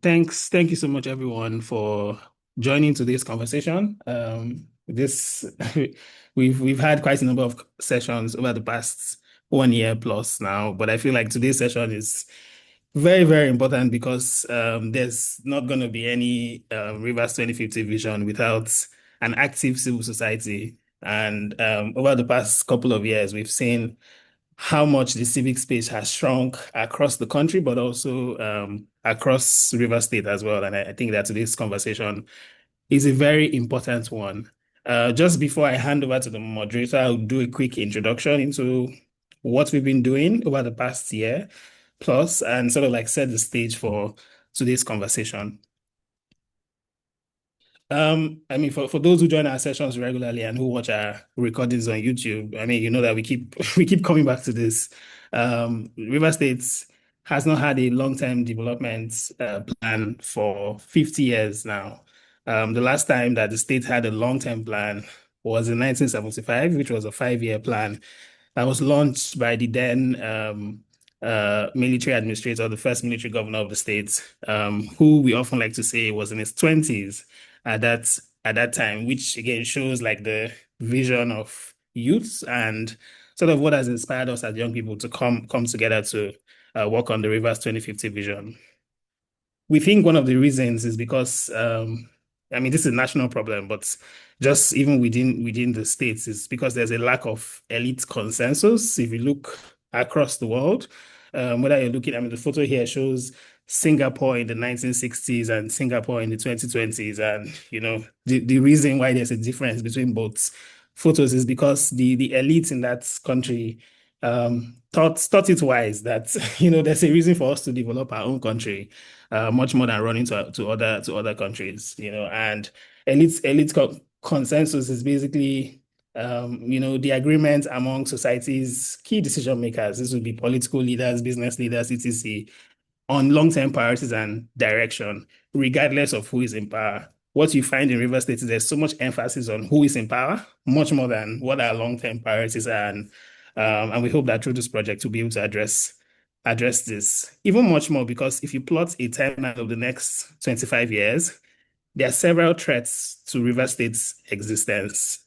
Thank you so much, everyone, for joining today's conversation. This we've had quite a number of sessions over the past 1 year plus now, but I feel like today's session is very, very important because there's not going to be any Rivers 2050 vision without an active civil society. And over the past couple of years, we've seen how much the civic space has shrunk across the country, but also across RiversState as well. And I think that today's conversation is a very important one. Just before I hand over to the moderator, I'll do a quick introduction into what we've been doing over the past year plus and sort of like set the stage for today's conversation. I mean, for those who join our sessions regularly and who watch our recordings on YouTube, I mean, you know that we keep we keep coming back to this. River State has not had a long-term development plan for 50 years now. The last time that the state had a long-term plan was in 1975, which was a 5-year plan that was launched by the then military administrator, the first military governor of the state, who we often like to say was in his 20s at that time, which again shows like the vision of youth and sort of what has inspired us as young people to come together to work on the Rivers 2050 vision. We think one of the reasons is because I mean this is a national problem, but just even within the states, is because there's a lack of elite consensus. If you look across the world, whether you're looking, I mean, the photo here shows Singapore in the 1960s and Singapore in the 2020s. And, you know, the reason why there's a difference between both photos is because the elites in that country thought it wise that, you know, there's a reason for us to develop our own country much more than running to other countries, you know, and elite consensus is basically you know, the agreement among society's key decision makers. This would be political leaders, business leaders, etc., on long-term priorities and direction, regardless of who is in power. What you find in River State is there's so much emphasis on who is in power, much more than what our long-term priorities are. And we hope that through this project, we'll be able to address this even much more, because if you plot a timeline of the next 25 years, there are several threats to River State's existence.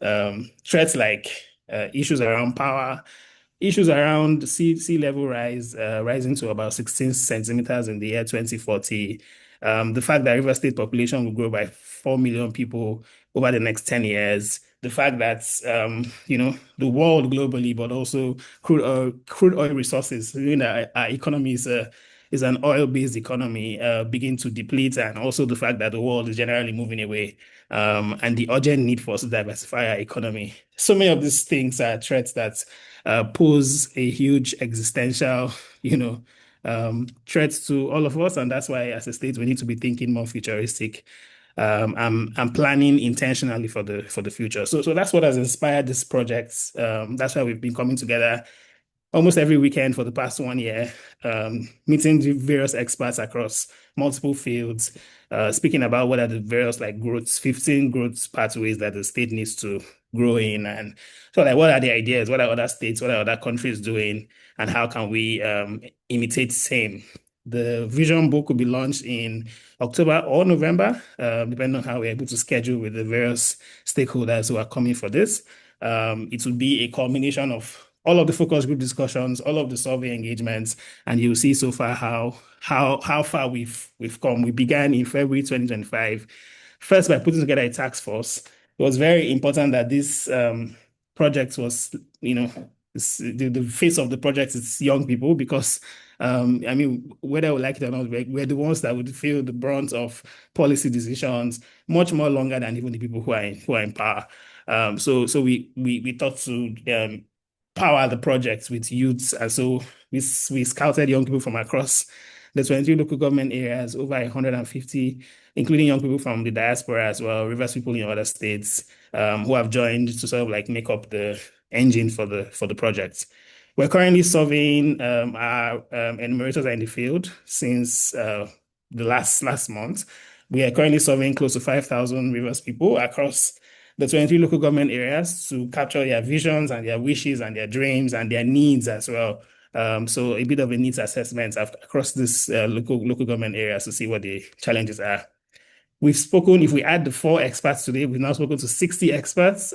Threats like issues around power, issues around sea level rise, rising to about 16 centimeters in the year 2040. The fact that River State population will grow by 4 million people over the next 10 years. The fact that, you know, the world globally, but also crude oil resources, you know, our economy is an oil-based economy, begin to deplete, and also the fact that the world is generally moving away, and the urgent need for us to diversify our economy. So many of these things are threats that pose a huge existential, you know, threats to all of us, and that's why, as a state, we need to be thinking more futuristic. And planning intentionally for the future. So that's what has inspired this project. That's why we've been coming together almost every weekend for the past 1 year, meeting the various experts across multiple fields, speaking about what are the various like 15 growth pathways that the state needs to grow in. And so like, what are the ideas? What are other states? What are other countries doing? And how can we imitate same? The vision book will be launched in October or November, depending on how we're able to schedule with the various stakeholders who are coming for this. It will be a culmination of all of the focus group discussions, all of the survey engagements, and you'll see so far how far we've come. We began in February 2025, first by putting together a task force. It was very important that this project was, you know, the face of the project is young people, because I mean, whether we like it or not, we're the ones that would feel the brunt of policy decisions much more longer than even the people who are in power. So we thought to power the project with youths. And so we scouted young people from across the 23 local government areas, over 150, including young people from the diaspora as well, Rivers people in other states, who have joined to sort of like make up the engine for the project. We're currently surveying our enumerators are in the field since the last month. We are currently surveying close to 5,000 Rivers people across the 23 local government areas to capture their visions and their wishes and their dreams and their needs as well. So a bit of a needs assessment across this local government areas to see what the challenges are. We've spoken, if we add the 4 experts today, we've now spoken to 60 experts.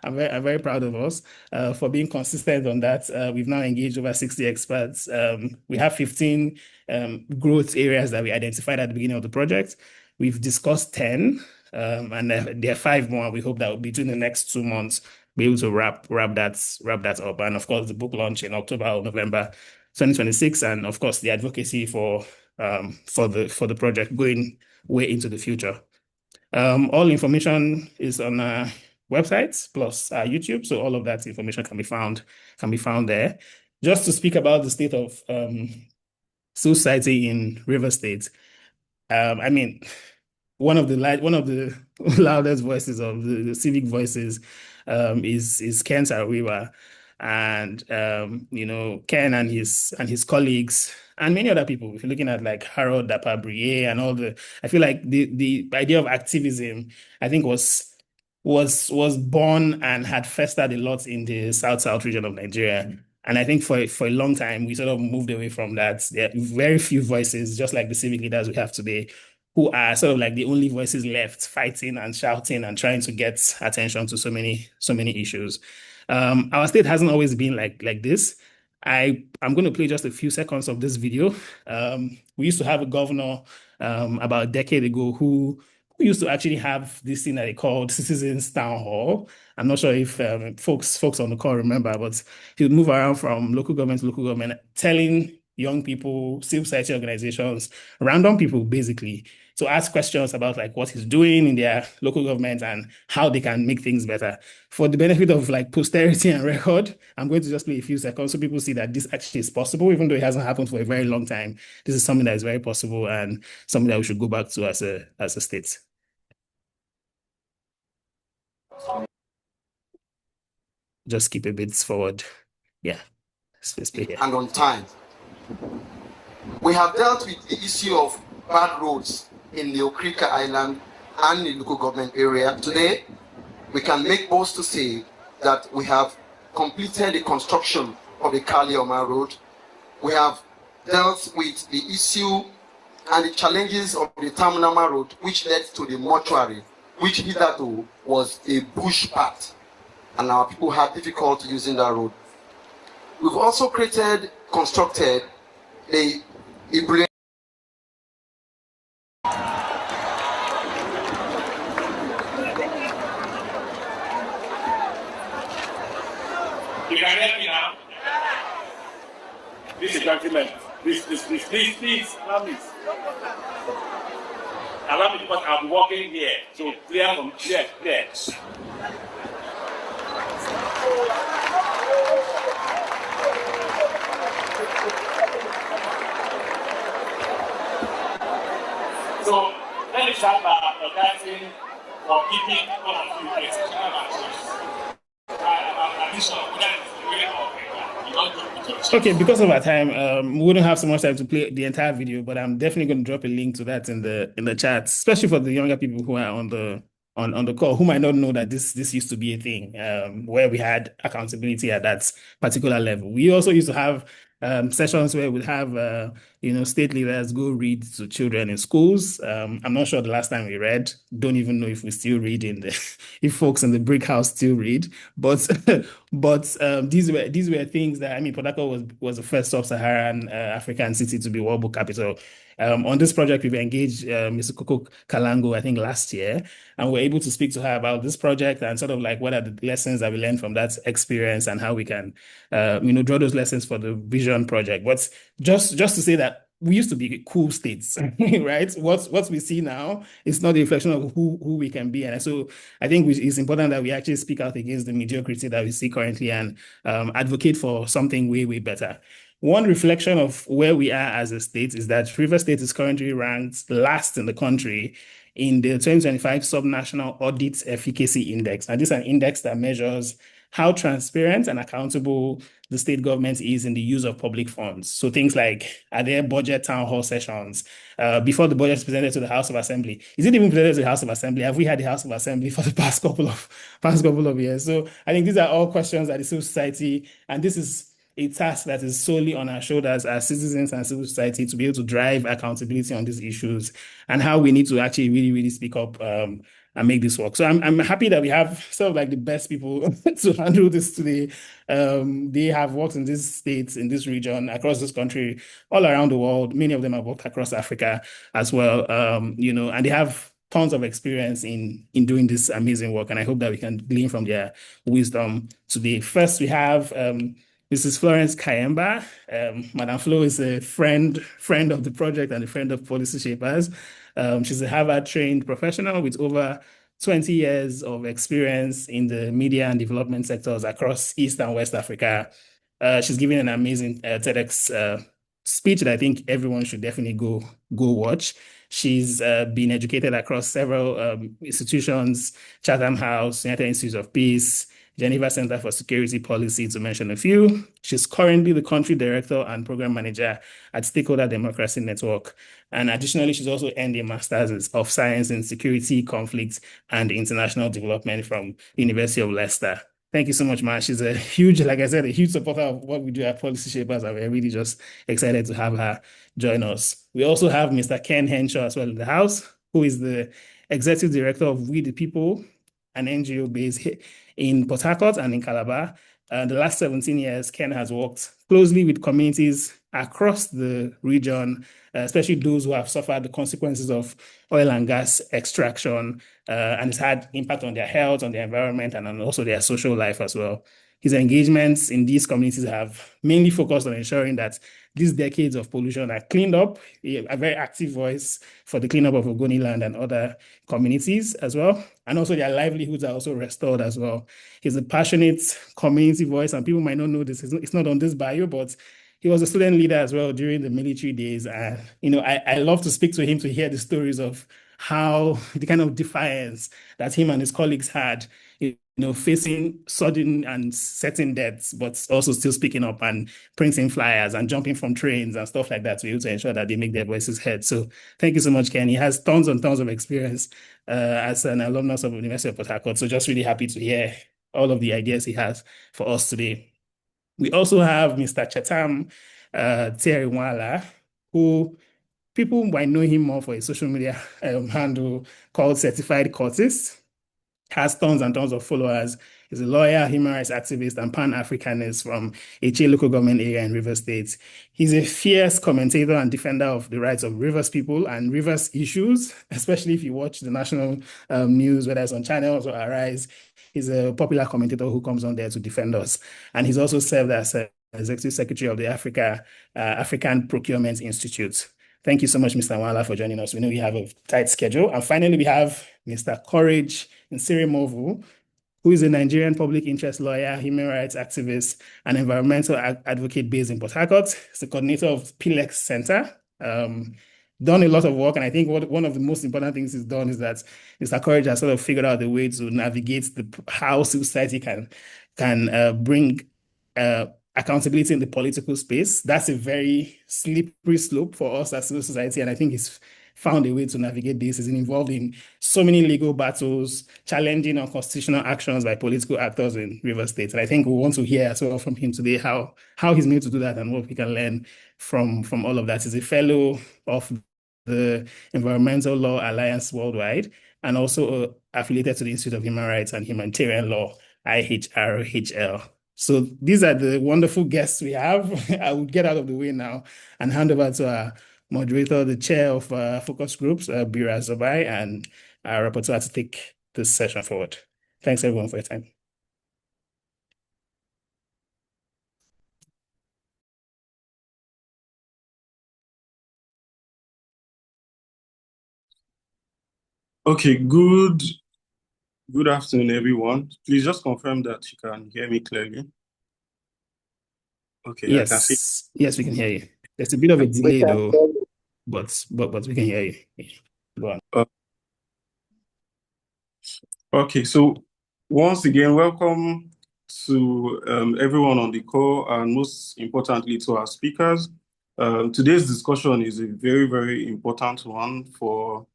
I'm very proud of us for being consistent on that. We've now engaged over 60 experts. We have 15 growth areas that we identified at the beginning of the project. We've discussed 10, and there are 5 more. We hope that between the next 2 months, be able to wrap that up. And of course, the book launch in October or November 2026, and of course, the advocacy for the project going way into the future. All information is on our website plus our YouTube, so all of that information can be found there. Just to speak about the state of civil society in RiversState, I mean, one of the loudest voices of the civic voices is Ken Saro-Wiwa. And Ken and his colleagues and many other people. If you're looking at like Harold Dapabriye and all I feel like the idea of activism, I think was born and had festered a lot in the South region of Nigeria. And I think for a long time we sort of moved away from that. There are very few voices, just like the civic leaders we have today, who are sort of like the only voices left fighting and shouting and trying to get attention to so many issues. Our state hasn't always been like this. I'm going to play just a few seconds of this video. We used to have a governor about a decade ago who used to actually have this thing that they called Citizens Town Hall. I'm not sure if folks on the call remember, but he would move around from local government to local government, telling young people, civil society organizations, random people basically, to ask questions about like what he's doing in their local government and how they can make things better. For the benefit of like posterity and record, I'm going to just play a few seconds so people see that this actually is possible, even though it hasn't happened for a very long time. This is something that is very possible and something that we should go back to as a state. Just keep a bit forward. Yeah. Let's play here. And on time. We have dealt with the issue of bad roads in the Okrika Island and the local government area. Today, we can make boast to say that we have completed the construction of the Kalioma Road. We have dealt with the issue and the challenges of the Tamunama Road, which led to the mortuary, which hitherto was a bush path, and our people had difficulty using that road. We've also constructed the Ibrahim. You can hear me now? This is gentlemen. Please, allow me. Allow me because I'll be walking here. So clear from here. So let me start by organizing or keeping one of you exceptional actions. Okay, because of our time, we wouldn't have so much time to play the entire video, but I'm definitely going to drop a link to that in the chat, especially for the younger people who are on the call, who might not know that this used to be a thing, where we had accountability at that particular level. We also used to have sessions where we'd have state leaders go read to children in schools. I'm not sure the last time we read. Don't even know if we still read if folks in the brick house still read. But these were things that, I mean, Port Harcourt was the first sub-Saharan African city to be World Book Capital. On this project, we've engaged Mr. Koko Kalango, I think last year, and we're able to speak to her about this project and sort of like what are the lessons that we learned from that experience and how we can, draw those lessons for the Vision project. But just to say that we used to be cool states, right? What we see now is not a reflection of who we can be. And so I think it's important that we actually speak out against the mediocrity that we see currently and advocate for something way, way better. One reflection of where we are as a state is that RiversState is currently ranked last in the country in the 2025 Subnational Audit Efficacy Index. And this is an index that measures how transparent and accountable the state government is in the use of public funds. So things like, are there budget town hall sessions before the budget is presented to the House of Assembly? Is it even presented to the House of Assembly? Have we had the House of Assembly for the past couple of years? So I think these are all questions that the civil society, and this is a task that is solely on our shoulders as citizens and civil society to be able to drive accountability on these issues and how we need to actually really, really speak up and make this work. So I'm happy that we have sort of like the best people to handle this today. They have worked in these states, in this region, across this country, all around the world. Many of them have worked across Africa as well, and they have tons of experience in doing this amazing work. And I hope that we can glean from their wisdom today. First, we have Mrs. Florence Kayemba. Madam Flo is a friend of the project and a friend of Policy Shapers. She's a Harvard-trained professional with over 20 years of experience in the media and development sectors across East and West Africa. She's giving an amazing TEDx speech that I think everyone should definitely go watch. She's been educated across several institutions, Chatham House, United Institute of Peace, Geneva Center for Security Policy, to mention a few. She's currently the country director and program manager at Stakeholder Democracy Network. And additionally, she's also earned a Master's of Science in Security, Conflict, and International Development from the University of Leicester. Thank you so much, man. She's a huge, like I said, a huge supporter of what we do at Policy Shapers, and we're really just excited to have her join us. We also have Mr. Ken Henshaw as well in the house, who is the Executive Director of We the People, an NGO based in Port Harcourt and in Calabar. The last 17 years, Ken has worked closely with communities across the region, especially those who have suffered the consequences of oil and gas extraction, and it's had impact on their health, on their environment, and on also their social life as well. His engagements in these communities have mainly focused on ensuring that these decades of pollution are cleaned up, a very active voice for the cleanup of Ogoni land and other communities as well. And also their livelihoods are also restored as well. He's a passionate community voice, and people might not know this. It's not on this bio, but he was a student leader as well during the military days. And, I love to speak to him to hear the stories of how the kind of defiance that him and his colleagues had, facing sudden and certain deaths, but also still speaking up and printing flyers and jumping from trains and stuff like that to be able to ensure that they make their voices heard. So thank you so much, Ken. He has tons and tons of experience as an alumnus of the University of Port Harcourt. So just really happy to hear all of the ideas he has for us today. We also have Mr. Chetam Thierry Nwala, who people might know him more for a social media handle called Certified Courtist. Has tons and tons of followers. He's a lawyer, human rights activist, and Pan-Africanist from Eche local government area in RiversState. He's a fierce commentator and defender of the rights of Rivers people and Rivers issues, especially if you watch the national news, whether it's on channels or Arise. He's a popular commentator who comes on there to defend us. And he's also served as Executive Secretary of the African Procurement Institute. Thank you so much, Mr. Nwala, for joining us. We know we have a tight schedule. And finally, we have Mr. Courage Nsirimovu, who is a Nigerian public interest lawyer, human rights activist, and environmental advocate based in Port Harcourt. He's the coordinator of PILEX Centre. Done a lot of work, and I think one of the most important things he's done is that Mr. Courage has sort of figured out a way to navigate how civil society can bring accountability in the political space. That's a very slippery slope for us as civil society, and I think he's found a way to navigate this. He's involved in so many legal battles, challenging unconstitutional actions by political actors in RiversState. And I think we want to hear as well from him today how he's made to do that and what we can learn from all of that. He's a fellow of the Environmental Law Alliance Worldwide, and also affiliated to the Institute of Human Rights and Humanitarian Law, IHRHL. So these are the wonderful guests we have. I will get out of the way now and hand over to our moderator, the chair of focus groups, Bira Zobai, and our rapporteur to take this session forward. Thanks everyone for your time. Okay, good afternoon, everyone. Please just confirm that you can hear me clearly. Okay, yes, I can see. Yes, we can hear you. There's a bit of a delay though, but we can hear you. Go on. Okay, so once again, welcome to everyone on the call, and most importantly to our speakers. Today's discussion is a very, very important one for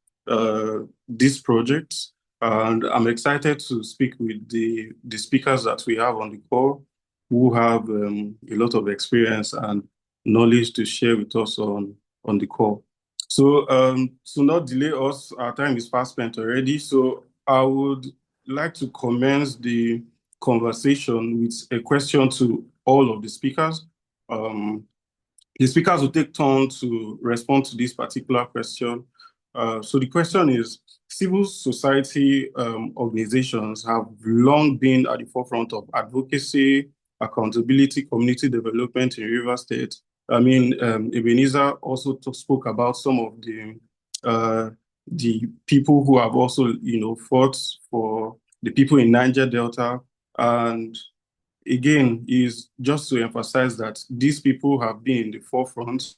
this project, and I'm excited to speak with the speakers that we have on the call. who have a lot of experience and knowledge to share with us on the call. So to not delay us, our time is fast spent already. So I would like to commence the conversation with a question to all of the speakers. The speakers will take turn to respond to this particular question. So the question is, civil society organizations have long been at the forefront of advocacy, accountability, community development in RiversState. I mean, Ebenezer also spoke about some of the people who have also, fought for the people in Niger Delta. And again, is just to emphasize that these people have been in the forefront,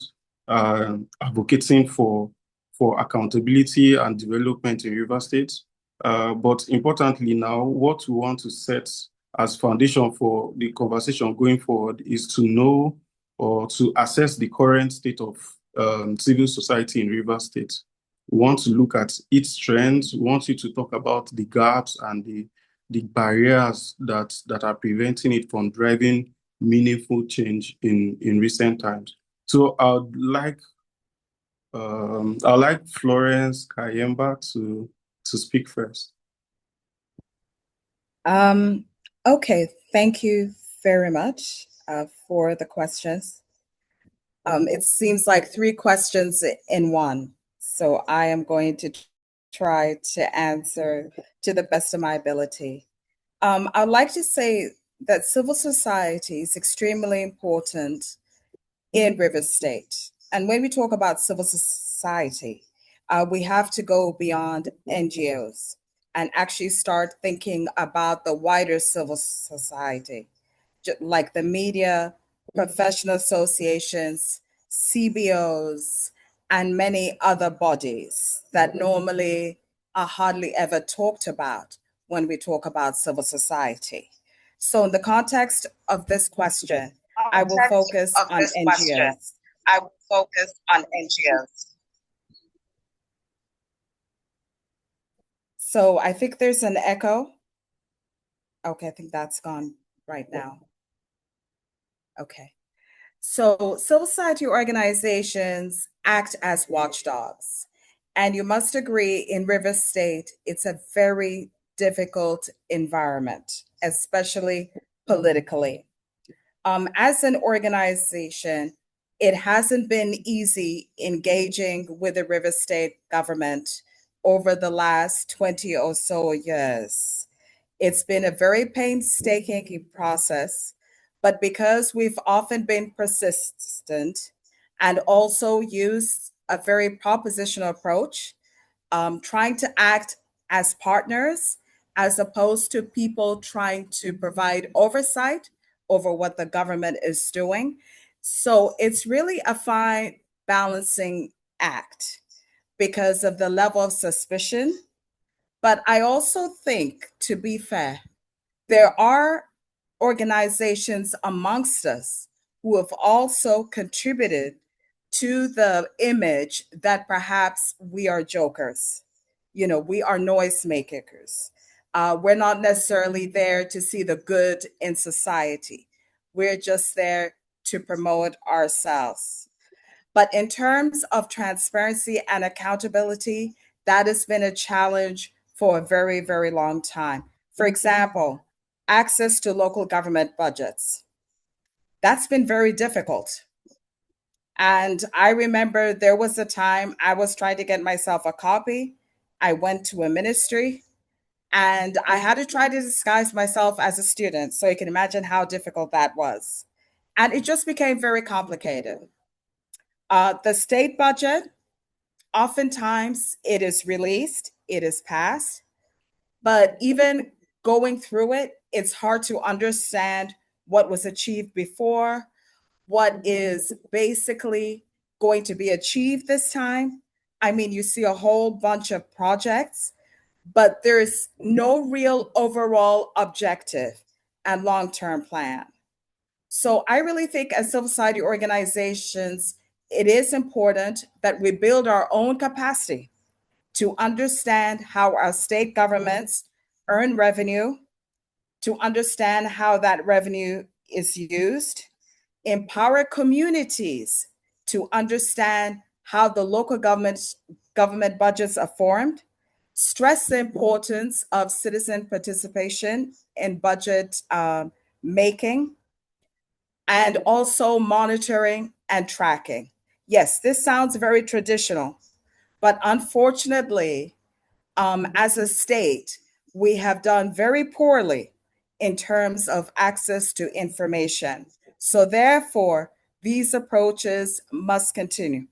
advocating for accountability and development in RiversState. But importantly now, what we want to set as foundation for the conversation going forward is to know or to assess the current state of civil society in RiversState. We want to look at its trends. We want you to talk about the gaps and the barriers that are preventing it from driving meaningful change in recent times. So I'd like Florence Kayemba to speak first. Okay, thank you very much for the questions. It seems like 3 questions in one. So I am going to try to answer to the best of my ability. I'd like to say that civil society is extremely important in RiversState. And when we talk about civil society, we have to go beyond NGOs and actually start thinking about the wider civil society, like the media, professional associations, CBOs, and many other bodies that normally are hardly ever talked about when we talk about civil society. So in the context of this question, I will focus on NGOs. So I think there's an echo. Okay, I think that's gone right now. Okay. So civil society organizations act as watchdogs. And you must agree in RiversState, it's a very difficult environment, especially politically. As an organization, it hasn't been easy engaging with the RiversState government over the last 20 or so years. It's been a very painstaking process, but because we've often been persistent and also used a very propositional approach, trying to act as partners as opposed to people trying to provide oversight over what the government is doing. So it's really a fine balancing act because of the level of suspicion. But I also think, to be fair, there are organizations amongst us who have also contributed to the image that perhaps we are jokers. We are noisemakers. We're not necessarily there to see the good in society. We're just there to promote ourselves. But in terms of transparency and accountability, that has been a challenge for a very, very long time. For example, access to local government budgets. That's been very difficult. And I remember there was a time I was trying to get myself a copy. I went to a ministry and I had to try to disguise myself as a student. So you can imagine how difficult that was. And it just became very complicated. The state budget, oftentimes it is released, it is passed, but even going through it, it's hard to understand what was achieved before, what is basically going to be achieved this time. I mean, you see a whole bunch of projects, but there's no real overall objective and long term plan. So I really think as civil society organizations, it is important that we build our own capacity to understand how our state governments earn revenue, to understand how that revenue is used, empower communities to understand how the local government budgets are formed, stress the importance of citizen participation in budget making, and also monitoring and tracking. Yes, this sounds very traditional, but unfortunately, as a state, we have done very poorly in terms of access to information. So, therefore, these approaches must continue.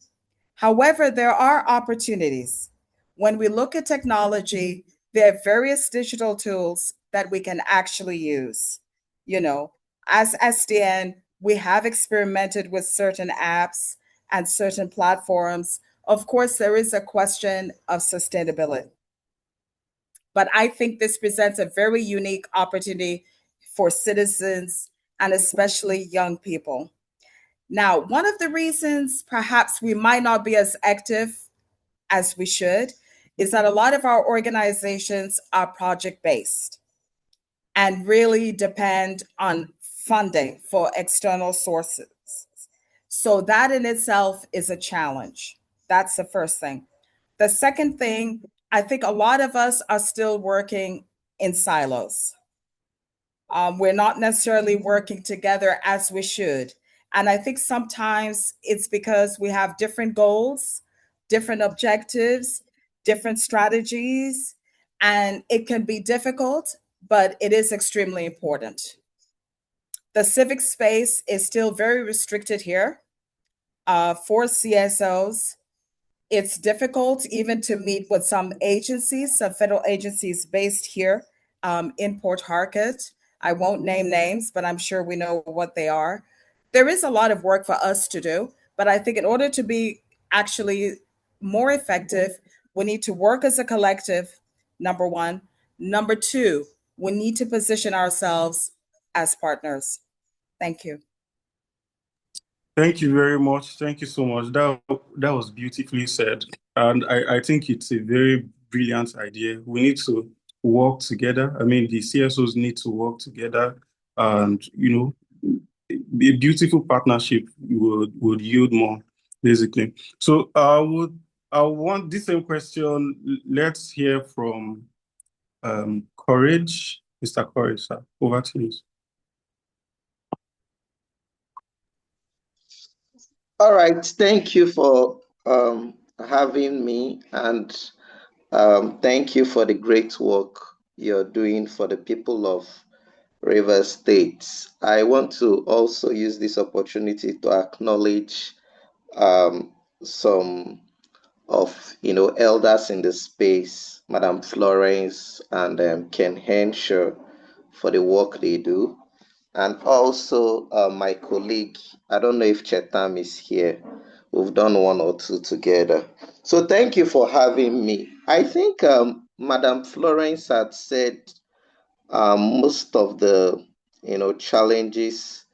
However, there are opportunities. When we look at technology, there are various digital tools that we can actually use. You know, as SDN, we have experimented with certain apps and certain platforms. Of course, there is a question of sustainability. But I think this presents a very unique opportunity for citizens and especially young people. Now, one of the reasons perhaps we might not be as active as we should is that a lot of our organizations are project based and really depend on funding for external sources. So, that in itself is a challenge. That's the first thing. The second thing, I think a lot of us are still working in silos. We're not necessarily working together as we should. And I think sometimes it's because we have different goals, different objectives, different strategies, and it can be difficult, but it is extremely important. The civic space is still very restricted here for CSOs. It's difficult even to meet with some agencies, some federal agencies based here in Port Harcourt. I won't name names, but I'm sure we know what they are. There is a lot of work for us to do, but I think in order to be actually more effective, we need to work as a collective, number one. Number two, we need to position ourselves as partners. Thank you. Thank you very much. Thank you so much. That was beautifully said. And I think it's a very brilliant idea. We need to work together. I mean, the CSOs need to work together, and a beautiful partnership would yield more, basically. So I want the same question. Let's hear from Courage. Mr. Courage, sir. Over to you. All right, thank you for having me, and thank you for the great work you're doing for the people of RiversState. I want to also use this opportunity to acknowledge some of elders in the space, Madam Florence and Ken Henshaw, for the work they do. And also my colleague, I don't know if Chetam is here. We've done one or two together. So thank you for having me. I think Madam Florence had said most of the challenges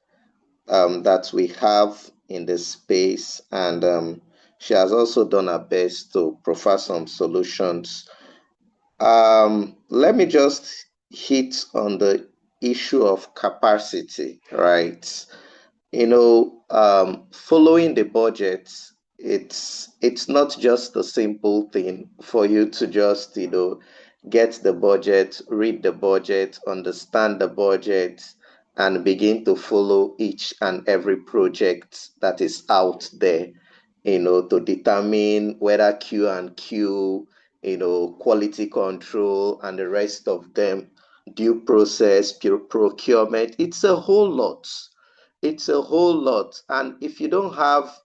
that we have in the space, and she has also done her best to provide some solutions. Let me just hit on the issue of capacity, right? Following the budget, it's not just a simple thing for you to just get the budget, read the budget, understand the budget, and begin to follow each and every project that is out there, to determine whether Q and Q, quality control, and the rest of them, due process, procurement. It's a whole lot. It's a whole lot. And if you don't have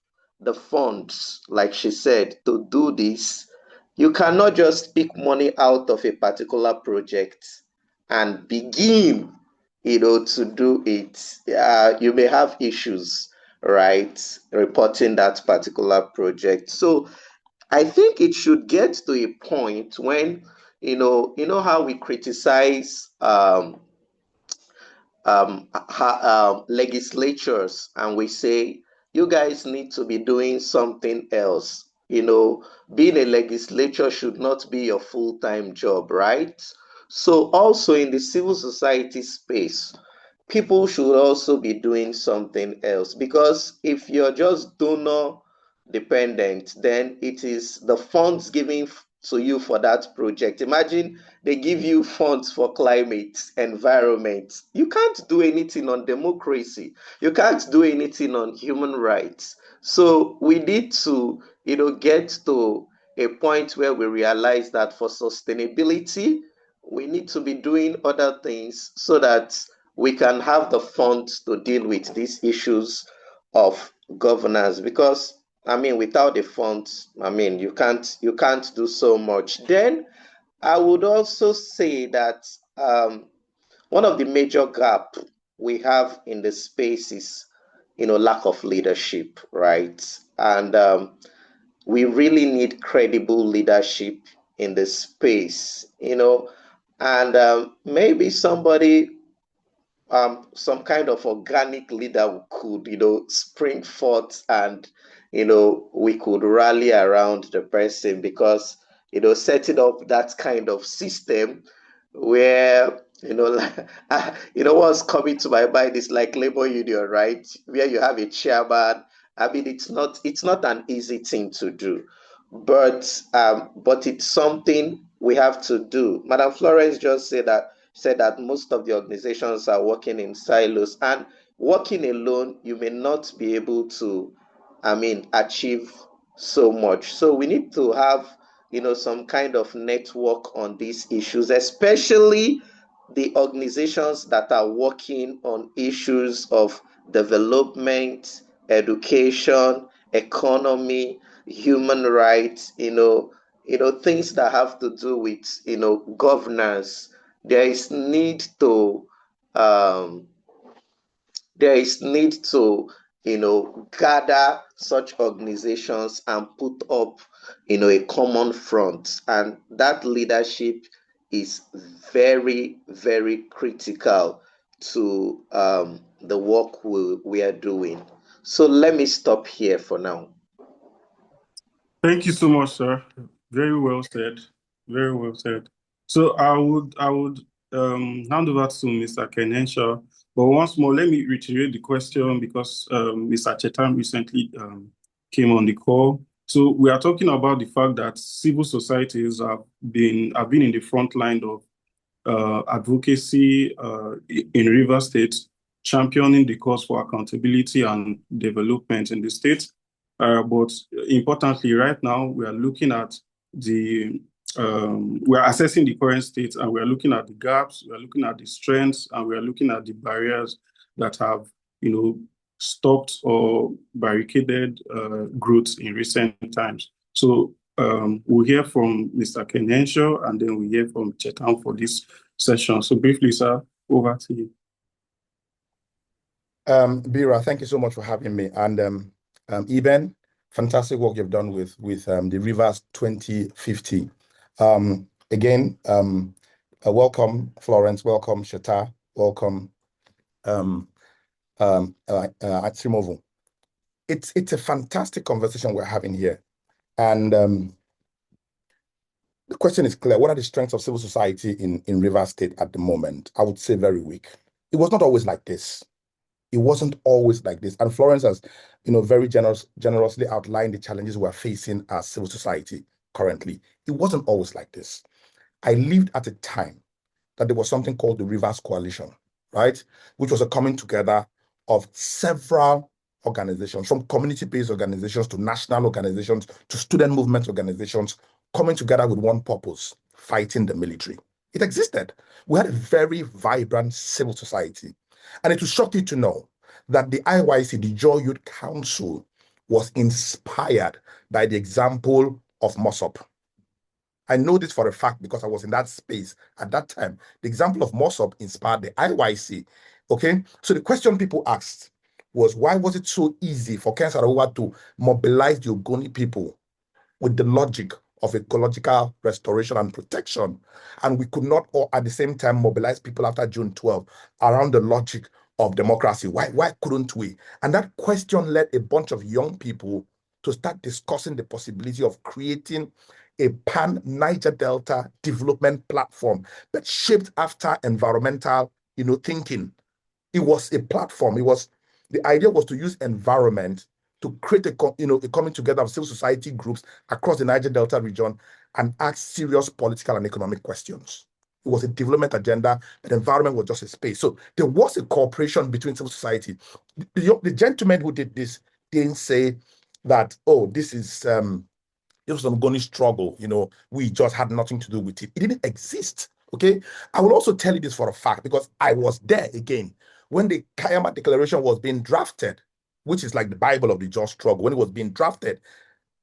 the funds, like she said, to do this, you cannot just pick money out of a particular project and begin, to do it. You may have issues, right, reporting that particular project. So I think it should get to a point when, how we criticize legislatures, and we say, you guys need to be doing something else. Being a legislature should not be your full-time job, right? So also in the civil society space, people should also be doing something else, because if you're just donor dependent, then it is the funds given to you for that project. Imagine they give you funds for climate, environment. You can't do anything on democracy. You can't do anything on human rights. So we need to, get to a point where we realize that for sustainability, we need to be doing other things so that we can have the funds to deal with these issues of governance. Because without the funds, you can't do so much. Then I would also say that one of the major gap we have in the space is, lack of leadership, right? And we really need credible leadership in the space, and maybe somebody, some kind of organic leader could, spring forth, and, we could rally around the person, because, setting up that kind of system where, like, what's coming to my mind is like labor union, right? Where you have a chairman. It's not an easy thing to do, but it's something we have to do. Madam Florence just said that most of the organizations are working in silos, and working alone, you may not be able to, achieve so much. So we need to have, some kind of network on these issues, especially the organizations that are working on issues of development, education, economy, human rights, things that have to do with, governance. There is need to um, there is need to, gather such organizations and put up, a common front, and that leadership is very, very critical to the work we are doing. So let me stop here for now. Thank you so much, sir. Very well said. Very well said. So I would hand over to Mr. Henshaw. But once more, let me reiterate the question, because Mr. Chetam recently came on the call. So we are talking about the fact that civil societies have been in the front line of advocacy in Rivers State, championing the cause for accountability and development in the state. But importantly, right now, we are looking at we are assessing the current state, and we are looking at the gaps, we are looking at the strengths, and we are looking at the barriers that have, stopped or barricaded growth in recent times. So we'll hear from Mr. Henshaw, and then we'll hear from Chetam for this session. So briefly, sir, over to you. Bira, thank you so much for having me. And Eben, fantastic work you've done with the Rivers 2050. Again, welcome Florence, welcome Shata, welcome Nsirimovu. It's a fantastic conversation we're having here, and the question is clear. What are the strengths of civil society in Rivers State at the moment? I would say very weak. It was not always like this. It wasn't always like this. And Florence has, very generously outlined the challenges we're facing as civil society currently. It wasn't always like this. I lived at a time that there was something called the Rivers Coalition, right? Which was a coming together of several organizations, from community-based organizations to national organizations to student movement organizations, coming together with one purpose: fighting the military. It existed. We had a very vibrant civil society. And it will shock you to know that the IYC, the Joy Youth Council, was inspired by the example of MOSOP. I know this for a fact because I was in that space at that time. The example of MOSOP inspired the IYC. Okay, so the question people asked was, why was it so easy for Ken Saro-Wiwa to mobilize the Ogoni people with the logic of ecological restoration and protection, and we could not all at the same time mobilize people after June 12 around the logic of democracy? Why couldn't we? And that question led a bunch of young people to start discussing the possibility of creating a pan-Niger Delta development platform that shaped after environmental, thinking. It was a platform. The idea was to use environment to create a coming together of civil society groups across the Niger Delta region and ask serious political and economic questions. It was a development agenda, but environment was just a space. So there was a cooperation between civil society. The gentleman who did this didn't say that, oh, this is it was an ongoing struggle, we just had nothing to do with it. It didn't exist. Okay. I will also tell you this for a fact because I was there again when the Kayemba Declaration was being drafted, which is like the Bible of the just struggle. When it was being drafted,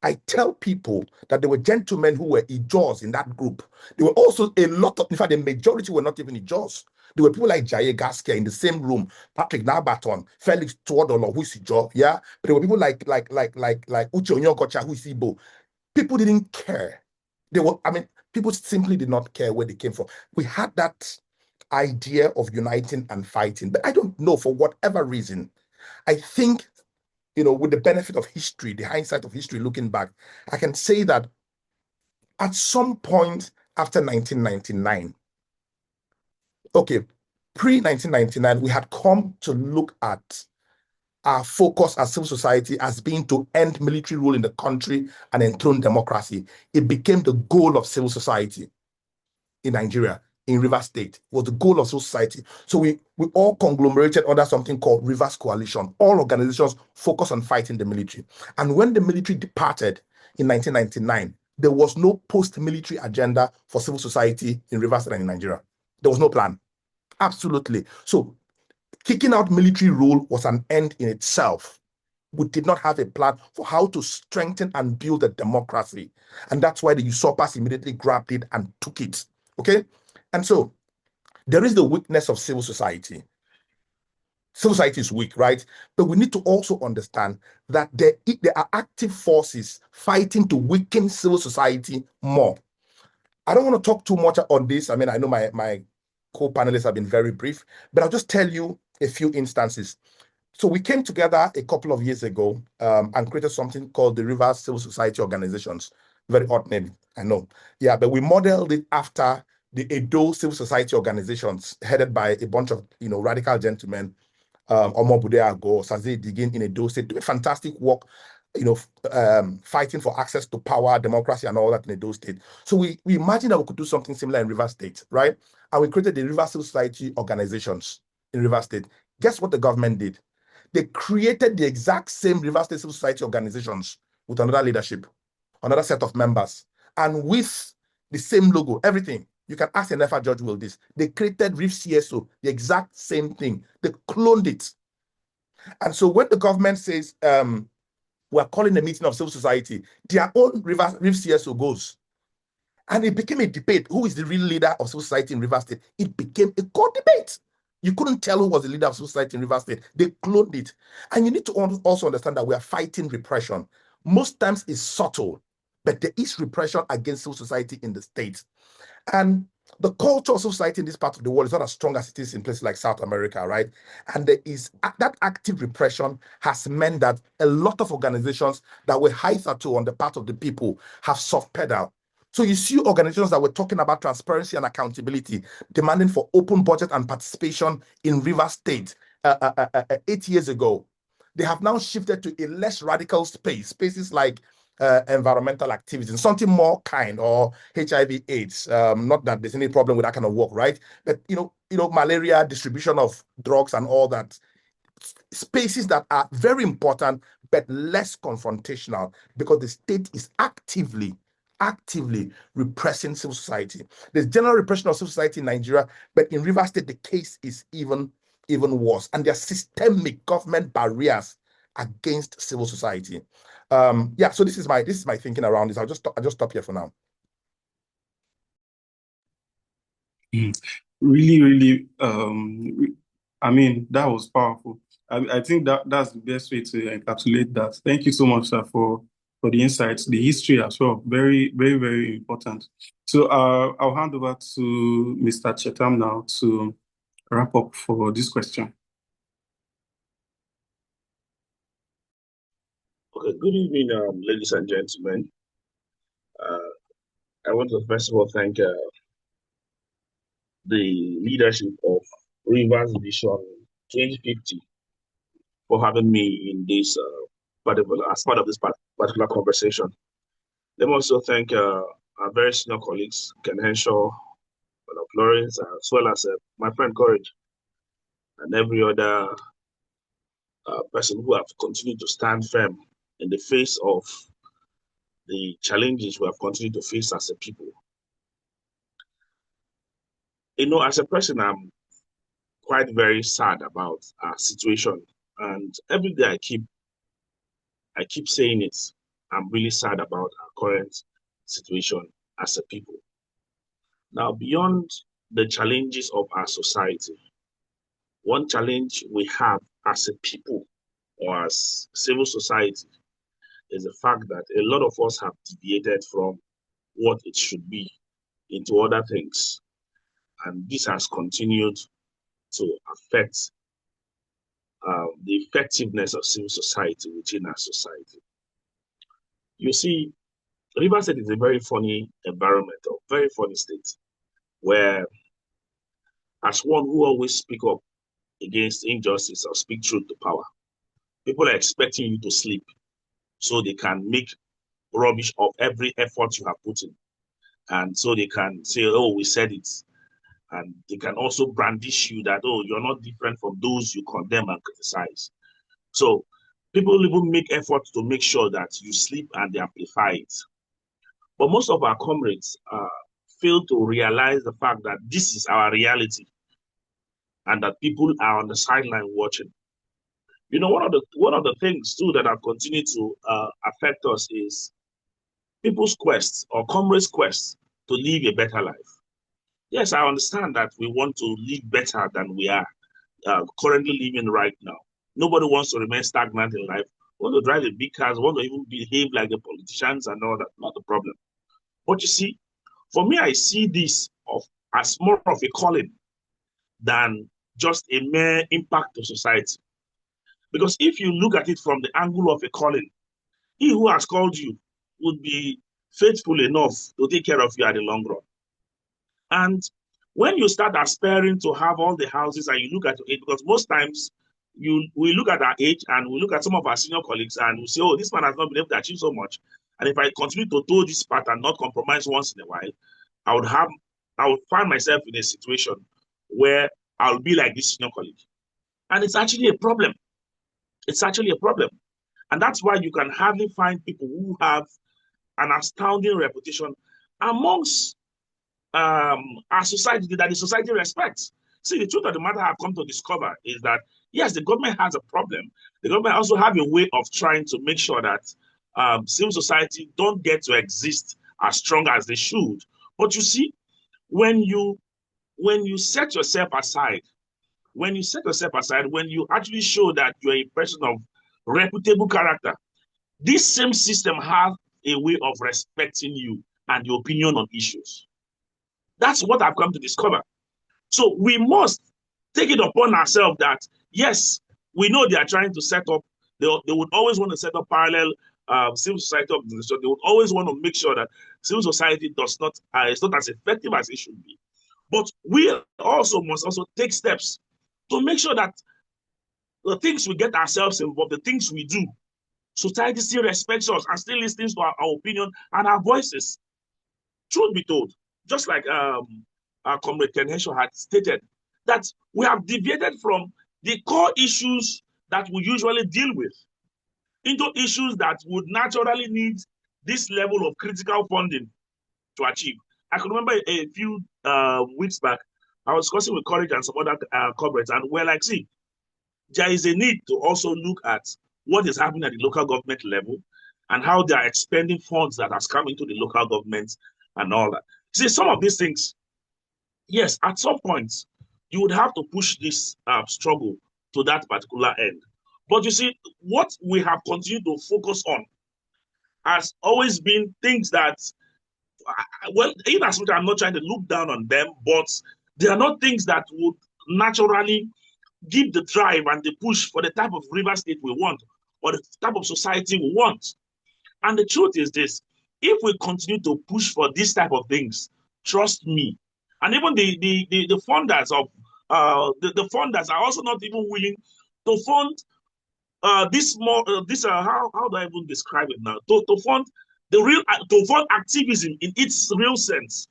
I tell people that there were gentlemen who were Ijos in that group. There were also a lot of, in fact, the majority were not even Ijos. There were people like Jaye Gaskia in the same room, Patrick Nabaton, Felix Tuodolo, who is Ijo, yeah. But there were people like Uche Onyokocha, who is Igbo. People didn't care. People simply did not care where they came from. We had that idea of uniting and fighting, but I don't know, for whatever reason. I think, with the benefit of history, the hindsight of history looking back, I can say that at some point after 1999, pre-1999, we had come to look at our focus as civil society as being to end military rule in the country and enthrone democracy. It became the goal of civil society in Nigeria, in RiversState, was the goal of civil society. So we all conglomerated under something called Rivers Coalition. All organizations focus on fighting the military. And when the military departed in 1999, there was no post-military agenda for civil society in RiversState and in Nigeria. There was no plan. Absolutely. So kicking out military rule was an end in itself. We did not have a plan for how to strengthen and build a democracy. And that's why the usurpers immediately grabbed it and took it. Okay? And so there is the weakness of civil society. Civil society is weak, right? But we need to also understand that there are active forces fighting to weaken civil society more. I don't want to talk too much on this. I know my co-panelists have been very brief, but I'll just tell you a few instances. So we came together a couple of years ago and created something called the Rivers Civil Society Organizations. Very odd name, I know. Yeah, but we modeled it after the Edo Civil Society Organizations, headed by a bunch of radical gentlemen, Omo Budeago, Saze Digin in Edo State, doing fantastic work, fighting for access to power, democracy, and all that in Edo State. So we imagined that we could do something similar in RiversState, right? And we created the Rivers Civil Society Organizations in RiversState. Guess what the government did? They created the exact same RiversState Civil Society Organizations with another leadership, another set of members, and with the same logo, everything. You can ask an FR Judge will this. They created RIF CSO, the exact same thing. They cloned it. And so when the government says, we're calling a meeting of civil society, their own RIF CSO goes. And it became a debate. Who is the real leader of civil society in RiversState? It became a court debate. You couldn't tell who was the leader of civil society in RiversState. They cloned it. And you need to also understand that we are fighting repression. Most times it's subtle, but there is repression against civil society in the state. And the culture of society in this part of the world is not as strong as it is in places like South America, right? And there is that active repression has meant that a lot of organizations that were hitherto on the part of the people have soft pedal. So you see organizations that were talking about transparency and accountability, demanding for open budget and participation in RiversState 8 years ago. They have now shifted to a less radical spaces like environmental activities, something more kind, or HIV/AIDS. Not that there's any problem with that kind of work, right? But malaria, distribution of drugs, and all that. Spaces that are very important but less confrontational because the state is actively repressing civil society. There's general repression of civil society in Nigeria, but in RiversState the case is even worse, and there are systemic government barriers against civil society. Yeah, so this is my thinking around this. I'll just stop here for now. Really, that was powerful. I think that's the best way to encapsulate that. Thank you so much, sir, for the insights, the history as well. Very, very, very important. So I'll hand over to Mr. Chetam now to wrap up for this question. Okay, good evening, ladies and gentlemen. I want to first of all thank the leadership of Rivers Division 2050 for having me in this as part of this particular conversation. Let me also thank our very senior colleagues, Ken Henshaw, Florence, as well as my friend Courage, and every other person who have continued to stand firm in the face of the challenges we have continued to face as a people. You know, as a person, I'm quite very sad about our situation, and every day I keep saying it. I'm really sad about our current situation as a people. Now, beyond the challenges of our society, one challenge we have as a people or as civil society is the fact that a lot of us have deviated from what it should be into other things. And this has continued to affect the effectiveness of civil society within our society. You see, RiversState is a very funny environment, or very funny state, where as one who always speak up against injustice or speak truth to power, people are expecting you to sleep so they can make rubbish of every effort you have put in. And so they can say, oh, we said it. And they can also brandish you that, oh, you're not different from those you condemn and criticize. So people even make efforts to make sure that you sleep and they amplify it. But most of our comrades fail to realize the fact that this is our reality and that people are on the sideline watching. You know, one of the things too that have continued to affect us is people's quest or comrades' quest to live a better life. Yes, I understand that we want to live better than we are currently living right now. Nobody wants to remain stagnant in life. We want to drive the big cars, want to even behave like the politicians and all that. Not the problem. But you see, for me, I see this as more of a calling than just a mere impact to society. Because if you look at it from the angle of a calling, he who has called you would be faithful enough to take care of you at the long run. And when you start aspiring to have all the houses and you look at your age, because most times we look at our age and we look at some of our senior colleagues and we say, oh, this man has not been able to achieve so much. And if I continue to toe this path and not compromise once in a while, I would find myself in a situation where I'll be like this senior colleague. And it's actually a problem. It's actually a problem. And that's why you can hardly find people who have an astounding reputation amongst our society that the society respects. See, the truth of the matter I've come to discover is that, yes, the government has a problem. The government also have a way of trying to make sure that civil society don't get to exist as strong as they should. But you see, when you set yourself aside, when you actually show that you're a person of reputable character, this same system has a way of respecting you and your opinion on issues. That's what I've come to discover. So we must take it upon ourselves that, yes, we know they are trying to set up, they would always want to set up parallel civil society organizations. They would always want to make sure that civil society is not as effective as it should be. But we also must take steps to make sure that the things we get ourselves involved, the things we do, society still respects us and still listens to our opinion and our voices. Truth be told, just like our comrade Ken Henshaw had stated, that we have deviated from the core issues that we usually deal with into issues that would naturally need this level of critical funding to achieve. I can remember a few weeks back, I was discussing with Courage and some other comrades, and we're like, see, there is a need to also look at what is happening at the local government level and how they are expending funds that has come into the local government and all that. See, some of these things, yes, at some point, you would have to push this struggle to that particular end. But you see, what we have continued to focus on has always been things that, well, in as much I'm not trying to look down on them, but they are not things that would naturally give the drive and the push for the type of RiversState we want or the type of society we want. And the truth is this, if we continue to push for this type of things, trust me, and even the funders of the funders are also not even willing to fund how do I even describe it now? To fund to fund activism in its real sense.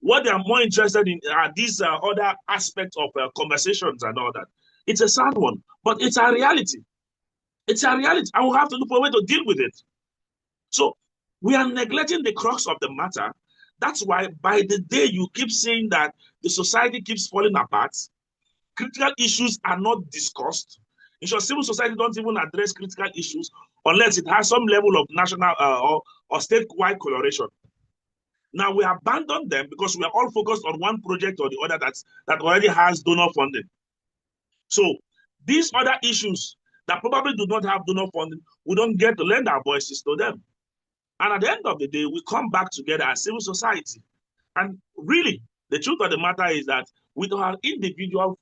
What they are more interested in are these other aspects of conversations and all that. It's a sad one, but it's a reality. It's a reality, and we have to look for a way to deal with it. So we are neglecting the crux of the matter. That's why by the day you keep saying that the society keeps falling apart, critical issues are not discussed. In short, civil society don't even address critical issues unless it has some level of national or statewide coloration. Now we abandon them because we are all focused on one project or the other that already has donor funding. So these other issues that probably do not have donor funding, we don't get to lend our voices to them. And at the end of the day, we come back together as civil society. And really, the truth of the matter is that with our individual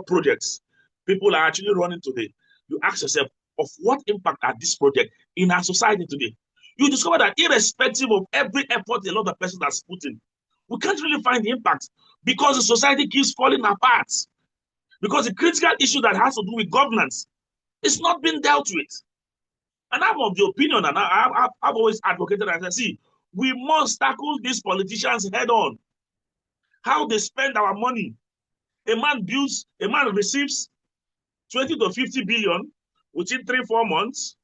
projects, people are actually running today. You ask yourself, of what impact are this project in our society today? You discover that irrespective of every effort a lot of persons has put in, we can't really find the impact because the society keeps falling apart. Because the critical issue that has to do with governance is not being dealt with. And I'm of the opinion, and I've always advocated, as I see, we must tackle these politicians head on. How they spend our money. A man receives 20 to 50 billion within 3-4 months,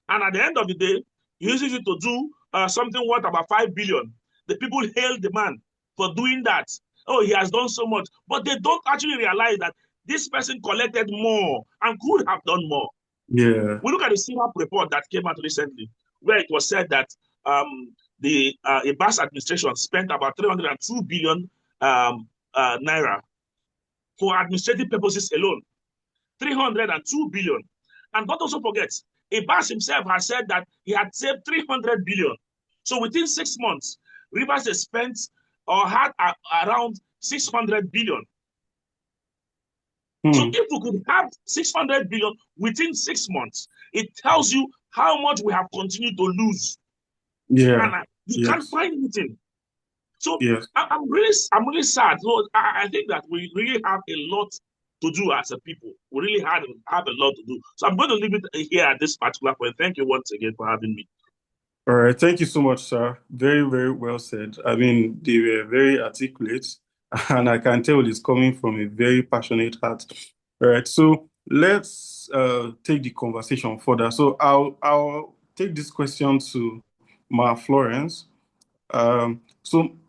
and at the end of the day, he uses it to do something worth about 5 billion. The people hail the man for doing that. Oh, he has done so much. But they don't actually realize that this person collected more and could have done more. Yeah. We look at the CIVIC report that came out recently, where it was said that the Abbas administration spent about 302 billion naira for administrative purposes alone. 302 billion. And don't also forget, Abbas himself has said that he had saved 300 billion. So within 6 months, Rivers has spent or had around 600 billion. So if we could have 600 billion within 6 months, it tells you how much we have continued to lose. Yeah. And you can't find anything. So yes. I'm really sad. So I think that we really have a lot to do as a people. We really have a lot to do. So I'm going to leave it here at this particular point. Thank you once again for having me. All right. Thank you so much, sir. Very, very well said. I mean, they were very articulate, and I can tell it's coming from a very passionate heart. All right. So let's take the conversation further. So I'll take this question to Ma Florence. I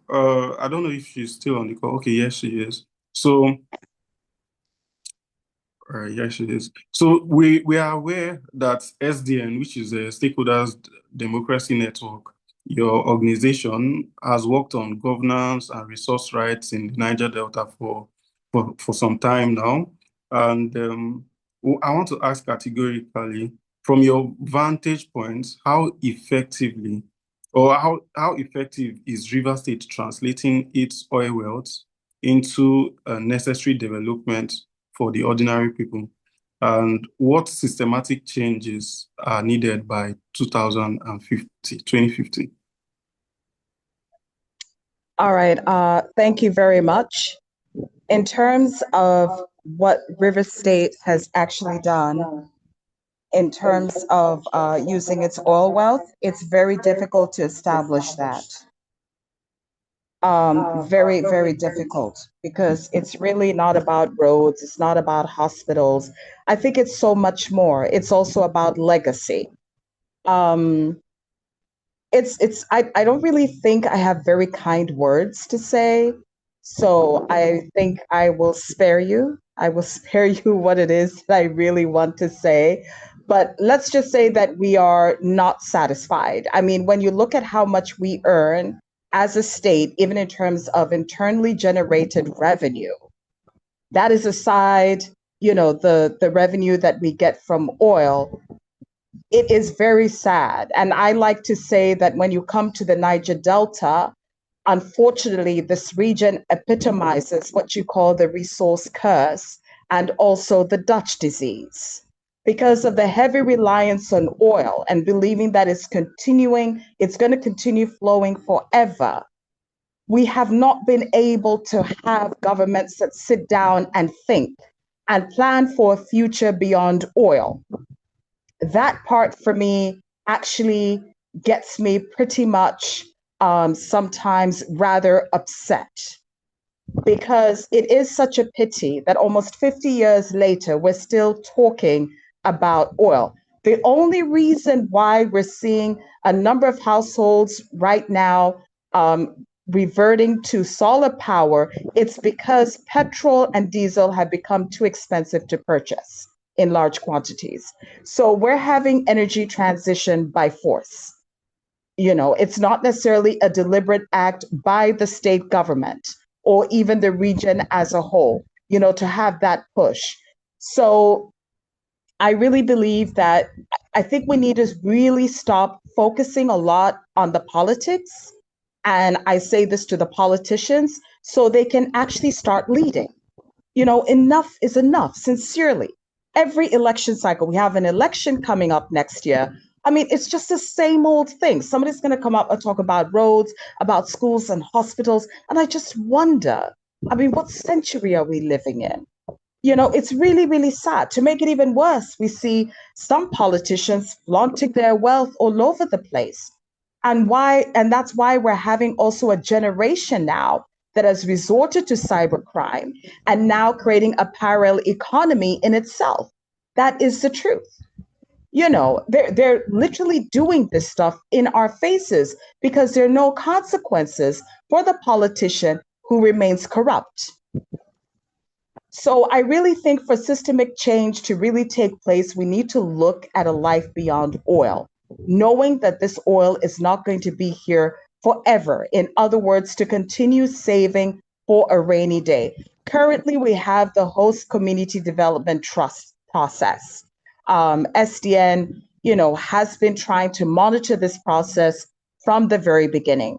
don't know if she's still on the call. Okay, yes, she is. So, yes, she is. So we are aware that SDN, which is a Stakeholders Democracy Network, your organization has worked on governance and resource rights in the Niger Delta for some time now. And I want to ask categorically, from your vantage point, how effective is RiversState translating its oil wealth into a necessary development for the ordinary people? And what systematic changes are needed by 2050? All right, thank you very much. In terms of what RiversState has actually done, in terms of using its oil wealth, it's very difficult to establish that. Very, very difficult, because it's really not about roads. It's not about hospitals. I think it's so much more. It's also about legacy. I don't really think I have very kind words to say. So I think I will spare you. I will spare you what it is that I really want to say. But let's just say that we are not satisfied. I mean, when you look at how much we earn as a state, even in terms of internally generated revenue, that is aside, the revenue that we get from oil, it is very sad. And I like to say that when you come to the Niger Delta, unfortunately, this region epitomizes what you call the resource curse and also the Dutch disease. Because of the heavy reliance on oil and believing that it's going to continue flowing forever, we have not been able to have governments that sit down and think and plan for a future beyond oil. That part for me actually gets me pretty much sometimes rather upset, because it is such a pity that almost 50 years later, we're still talking about oil. The only reason why we're seeing a number of households right now reverting to solar power, it's because petrol and diesel have become too expensive to purchase in large quantities. So we're having energy transition by force. You know, it's not necessarily a deliberate act by the state government or even the region as a whole, you know, to have that push. So I really believe that I think we need to really stop focusing a lot on the politics. And I say this to the politicians so they can actually start leading. You know, enough is enough, sincerely. Every election cycle, we have an election coming up next year. I mean, it's just the same old thing. Somebody's going to come up and talk about roads, about schools and hospitals. And I just wonder, I mean, what century are we living in? You know, it's really, really sad. To make it even worse, we see some politicians flaunting their wealth all over the place. And that's why we're having also a generation now that has resorted to cybercrime and now creating a parallel economy in itself. That is the truth. You know, they're literally doing this stuff in our faces because there are no consequences for the politician who remains corrupt. So I really think for systemic change to really take place, we need to look at a life beyond oil, knowing that this oil is not going to be here forever. In other words, to continue saving for a rainy day. Currently, we have the Host Community Development Trust process. SDN, you know, has been trying to monitor this process from the very beginning.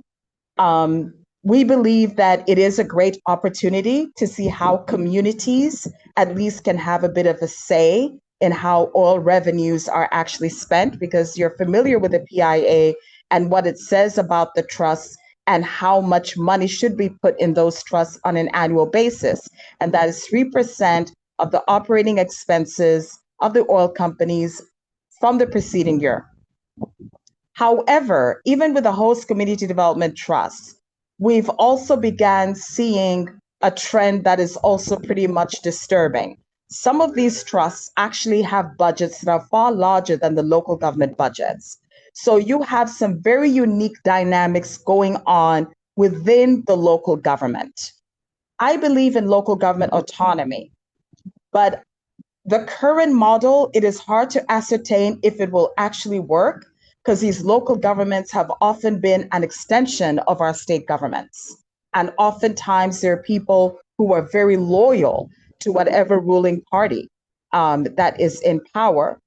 We believe that it is a great opportunity to see how communities at least can have a bit of a say in how oil revenues are actually spent, because you're familiar with the PIA and what it says about the trusts and how much money should be put in those trusts on an annual basis. And that is 3% of the operating expenses of the oil companies from the preceding year. However, even with the Host Community Development Trust, we've also began seeing a trend that is also pretty much disturbing. Some of these trusts actually have budgets that are far larger than the local government budgets. So you have some very unique dynamics going on within the local government. I believe in local government autonomy, but the current model, it is hard to ascertain if it will actually work, because these local governments have often been an extension of our state governments. And oftentimes there are people who are very loyal to whatever ruling party that is in power.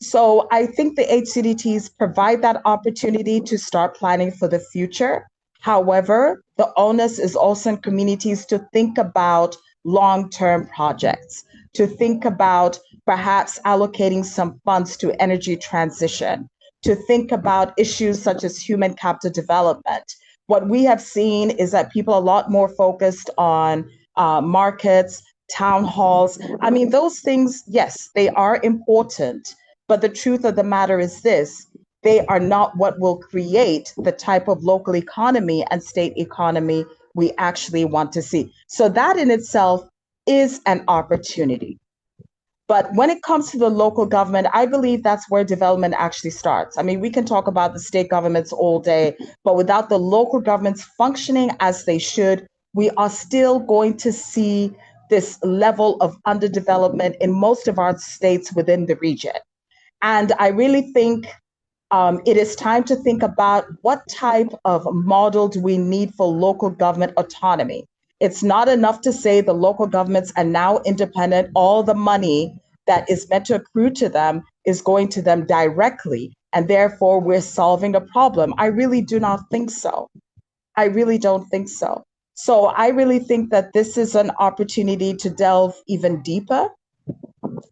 So I think the HCDTs provide that opportunity to start planning for the future. However, the onus is also in communities to think about long-term projects, to think about perhaps allocating some funds to energy transition, to think about issues such as human capital development. What we have seen is that people are a lot more focused on markets, town halls. I mean, those things, yes, they are important, but the truth of the matter is this: they are not what will create the type of local economy and state economy we actually want to see. So that in itself is an opportunity. But when it comes to the local government, I believe that's where development actually starts. I mean, we can talk about the state governments all day, but without the local governments functioning as they should, we are still going to see this level of underdevelopment in most of our states within the region. And I really think it is time to think about what type of model do we need for local government autonomy. It's not enough to say the local governments are now independent. All the money that is meant to accrue to them is going to them directly, and therefore we're solving a problem. I really do not think so. I really don't think so. So I really think that this is an opportunity to delve even deeper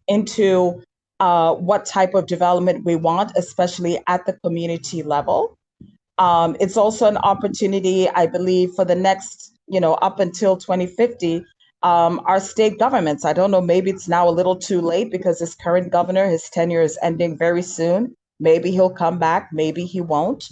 into what type of development we want, especially at the community level. It's also an opportunity, I believe, for the next, up until 2050, our state governments. I don't know, maybe it's now a little too late because this current governor, his tenure is ending very soon. Maybe he'll come back, maybe he won't.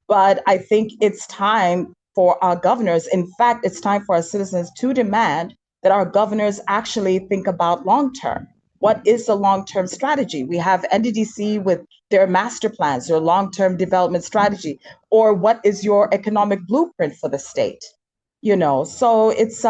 But I think it's time for our governors. In fact, it's time for our citizens to demand that our governors actually think about long term. What is the long term strategy? We have NDDC with their master plans, their long term development strategy, or what is your economic blueprint for the state? So it's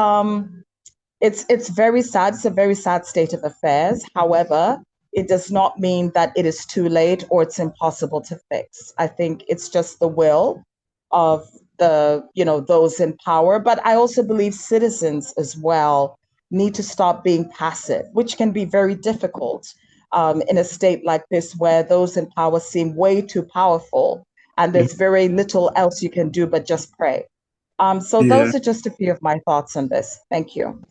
very sad. It's a very sad state of affairs. However, it does not mean that it is too late or it's impossible to fix. I think it's just the will of those in power. But I also believe citizens as well need to stop being passive, which can be very difficult in a state like this where those in power seem way too powerful and there's very little else you can do but just pray. So those are just a few of my thoughts on this. Thank you.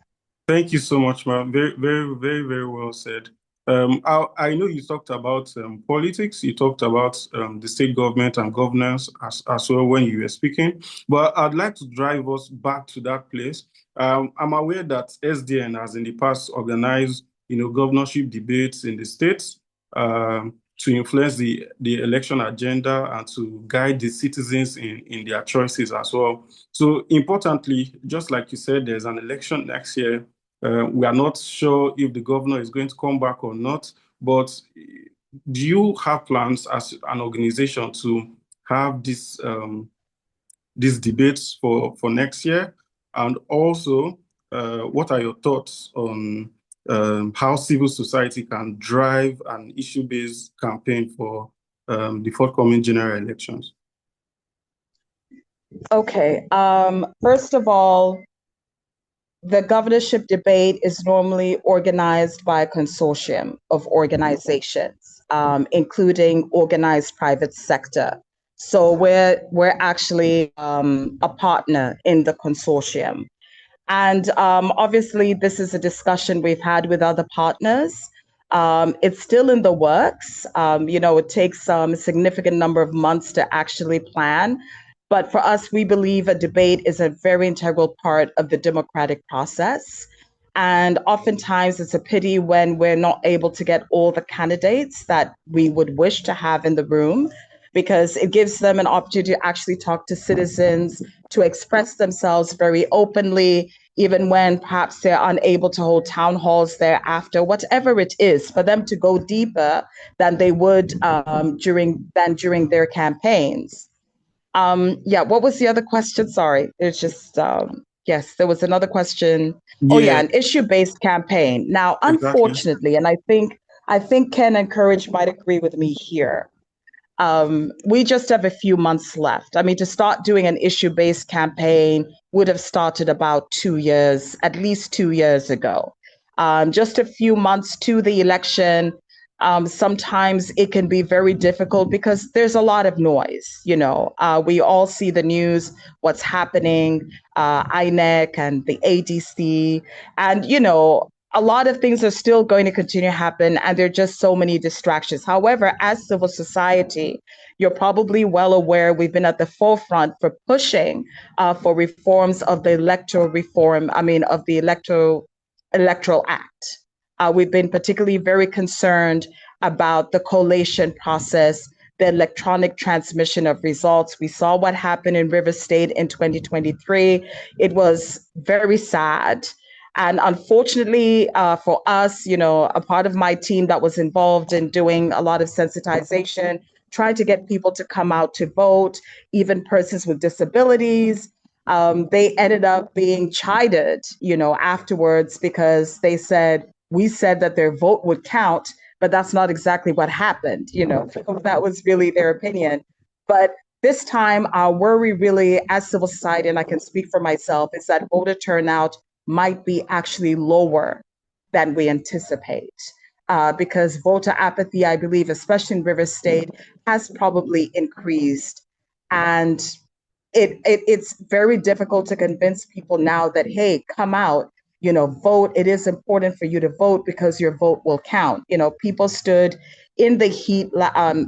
Thank you so much, ma'am. Very, very, very, very well said. I know you talked about politics. You talked about the state government and governance as well when you were speaking. But I'd like to drive us back to that place. I'm aware that SDN has in the past organized, governorship debates in the states to influence the election agenda and to guide the citizens in their choices as well. So importantly, just like you said, there's an election next year. We are not sure if the governor is going to come back or not, but do you have plans as an organization to have these debates for next year? And also, what are your thoughts on how civil society can drive an issue-based campaign for the forthcoming general elections? Okay. First of all, the governorship debate is normally organized by a consortium of organizations, including organized private sector. So we're actually a partner in the consortium. And obviously, this is a discussion we've had with other partners. It's still in the works. It takes a significant number of months to actually plan. But for us, we believe a debate is a very integral part of the democratic process. And oftentimes it's a pity when we're not able to get all the candidates that we would wish to have in the room, because it gives them an opportunity to actually talk to citizens, to express themselves very openly, even when perhaps they're unable to hold town halls thereafter, whatever it is, for them to go deeper than they would during their campaigns. What was the other question? Sorry, it's just, yes, there was another question. Yeah. Oh yeah, an issue-based campaign. Now, unfortunately, and I think Ken and Courage might agree with me here, we just have a few months left. I mean, to start doing an issue-based campaign would have started about at least 2 years ago. Just a few months to the election, sometimes it can be very difficult because there's a lot of noise. We all see the news, what's happening, INEC and the ADC, and a lot of things are still going to continue to happen, and there are just so many distractions. However, as civil society, you're probably well aware we've been at the forefront for pushing for reforms of the Electoral Act. We've been particularly very concerned about the collation process, the electronic transmission of results. We saw what happened in RiversState in 2023. It was very sad. And unfortunately for us, a part of my team that was involved in doing a lot of sensitization, trying to get people to come out to vote, even persons with disabilities, they ended up being chided, afterwards, because we said that their vote would count, but that's not exactly what happened. That was really their opinion. But this time, our worry really, as civil society, and I can speak for myself, is that voter turnout might be actually lower than we anticipate, because voter apathy, I believe, especially in RiversState, has probably increased. And it's very difficult to convince people now that, hey, come out, vote. It is important for you to vote because your vote will count. People stood in the heat,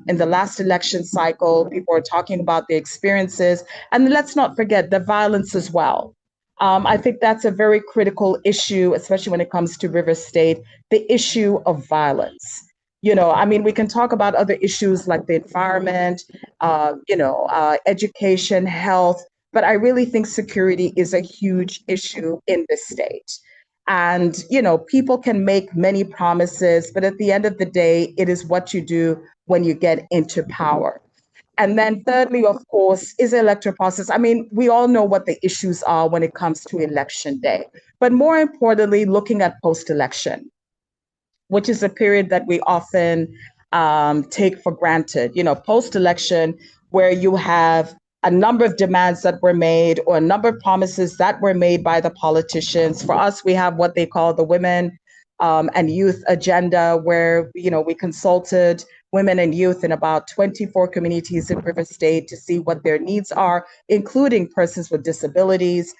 in the last election cycle, people are talking about the experiences. And let's not forget the violence as well. I think that's a very critical issue, especially when it comes to RiversState, the issue of violence. I mean, we can talk about other issues like the environment, education, health, but I really think security is a huge issue in this state. And, people can make many promises, but at the end of the day, it is what you do when you get into power. And then thirdly, of course, is the electoral process. I mean, we all know what the issues are when it comes to election day, but more importantly, looking at post-election, which is a period that we often take for granted, post-election, where you have a number of demands that were made or a number of promises that were made by the politicians. For us, we have what they call the Women and Youth Agenda, where, we consulted women and youth in about 24 communities in RiverState to see what their needs are, including persons with disabilities.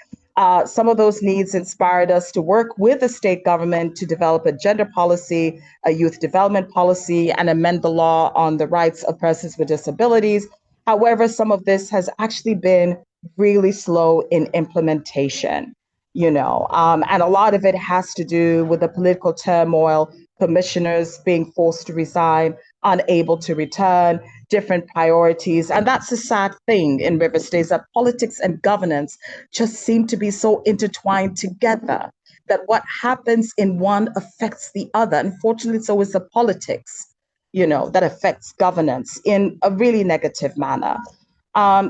Some of those needs inspired us to work with the state government to develop a gender policy, a youth development policy, and amend the law on the rights of persons with disabilities. However, some of this has actually been really slow in implementation, and a lot of it has to do with the political turmoil, commissioners being forced to resign, unable to return, different priorities. And that's a sad thing in RiverState, that politics and governance just seem to be so intertwined together that what happens in one affects the other. Unfortunately, so is the politics, that affects governance in a really negative manner.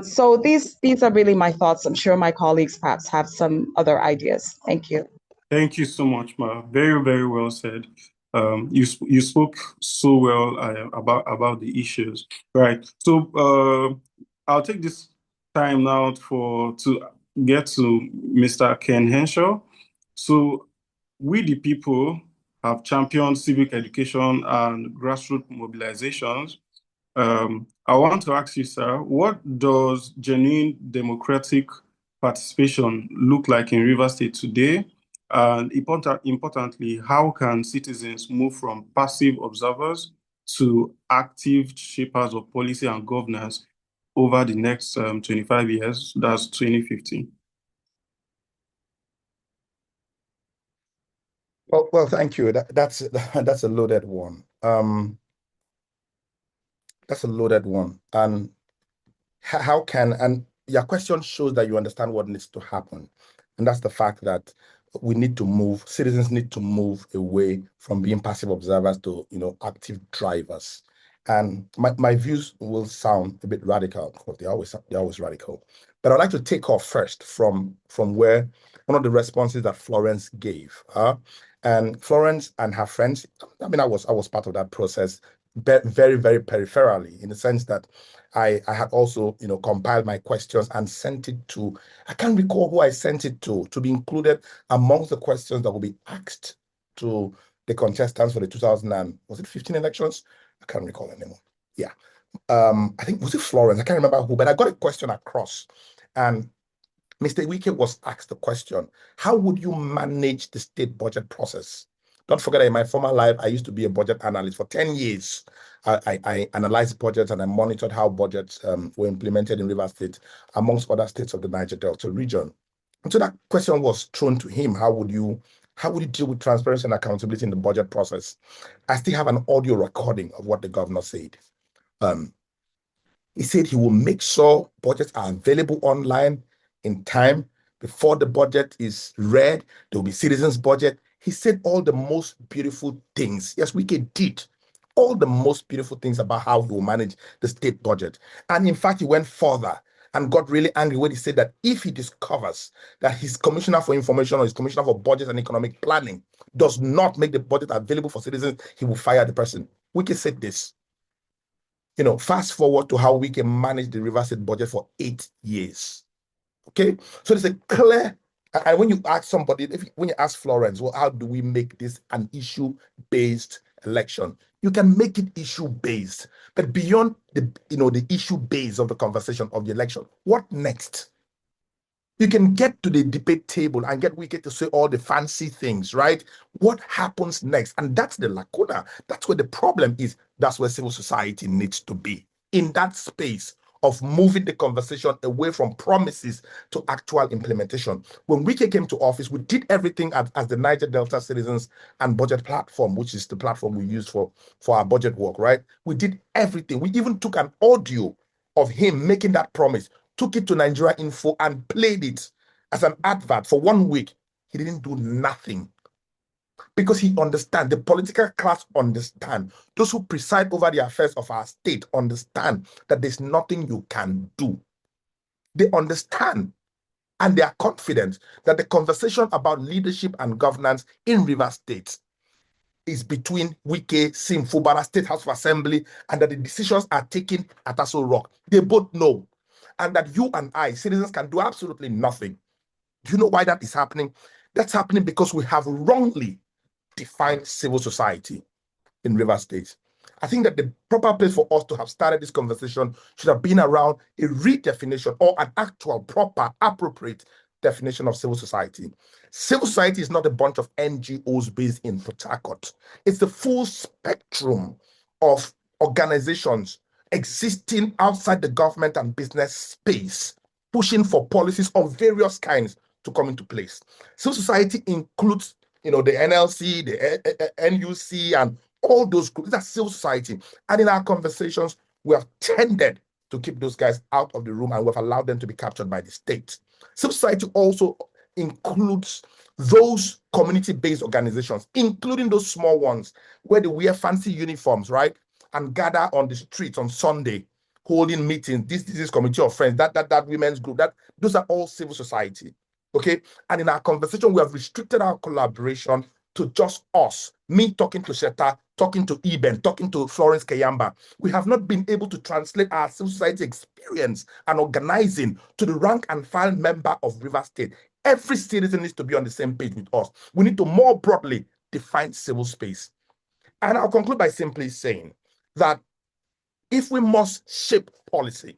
So these are really my thoughts. I'm sure my colleagues perhaps have some other ideas. Thank you. Thank you so much, Ma. Very, very well said. You spoke so well about the issues, right? So I'll take this time now to get to Mr. Ken Henshaw. So we the people have championed civic education and grassroots mobilizations. I want to ask you, sir, what does genuine democratic participation look like in RiverState today? And importantly, how can citizens move from passive observers to active shapers of policy and governance over the next 25 years? That's 2050. Well, thank you. That's a loaded one. That's a loaded one. And and your question shows that you understand what needs to happen. And that's the fact that citizens need to move away from being passive observers to, active drivers. And my views will sound a bit radical, because they're always radical. But I'd like to take off first from where one of the responses that Florence gave. And Florence and her friends, I mean, I was part of that process, very, very peripherally, in the sense that I had also, compiled my questions and sent it to, I can't recall who I sent it to be included amongst the questions that will be asked to the contestants for the 2015 elections? I can't recall anymore. Yeah. I think, was it Florence? I can't remember who, but I got a question across. And Mr. Wike was asked the question, how would you manage the state budget process? Don't forget that in my former life, I used to be a budget analyst for 10 years. I analyzed budgets and I monitored how budgets were implemented in RiverState, amongst other states of the Niger Delta region. And so that question was thrown to him. How would you deal with transparency and accountability in the budget process? I still have an audio recording of what the governor said. He said he will make sure budgets are available online in time. Before the budget is read, there will be citizens' budget. He said all the most beautiful things. Yes, Wike did all the most beautiful things about how he will manage the state budget. And in fact, he went further and got really angry when he said that if he discovers that his commissioner for information or his commissioner for budget and economic planning does not make the budget available for citizens, he will fire the person. Wike said this. Fast forward to how Wike managed the RiverState budget for 8 years. Okay, so there's a clear. And when you ask somebody, when you ask Florence, well, how do we make this an issue-based election? You can make it issue-based, but beyond the issue base of the conversation of the election, what next? You can get to the debate table and get Wike to say all the fancy things, right? What happens next? And that's the lacuna. That's where the problem is. That's where civil society needs to be, in that space of moving the conversation away from promises to actual implementation. When Wike came to office, we did everything as the Niger Delta Citizens and Budget Platform, which is the platform we use for our budget work, right? We did everything. We even took an audio of him making that promise, took it to Nigeria Info and played it as an advert for 1 week. He didn't do nothing because he understands, the political class understand, those who preside over the affairs of our state understand that there's nothing you can do. They understand and they are confident that the conversation about leadership and governance in Rivers State is between Wike, Sim, Fubara State House of Assembly, and that the decisions are taken at Aso Rock. They both know. And that you and I, citizens, can do absolutely nothing. Do you know why that is happening? That's happening because we have wrongly defined civil society in Rivers State. I think that the proper place for us to have started this conversation should have been around a redefinition or an actual, proper, appropriate definition of civil society. Civil society is not a bunch of NGOs based in Port Harcourt. It's the full spectrum of organizations existing outside the government and business space, pushing for policies of various kinds to come into place. Civil society includes, the NLC, the NUC, and all those groups. That's civil society. And in our conversations, we have tended to keep those guys out of the room, and we've allowed them to be captured by the state. Civil society also includes those community-based organizations, including those small ones where they wear fancy uniforms, right? And gather on the streets on Sunday, holding meetings, this committee of friends, that women's group, those are all civil society. Okay. And in our conversation, we have restricted our collaboration to just us, me talking to Sheta, talking to Eben, talking to Florence Kayemba. We have not been able to translate our civil society experience and organizing to the rank and file member of Rivers State. Every citizen needs to be on the same page with us. We need to more broadly define civil space. And I'll conclude by simply saying that if we must shape policy,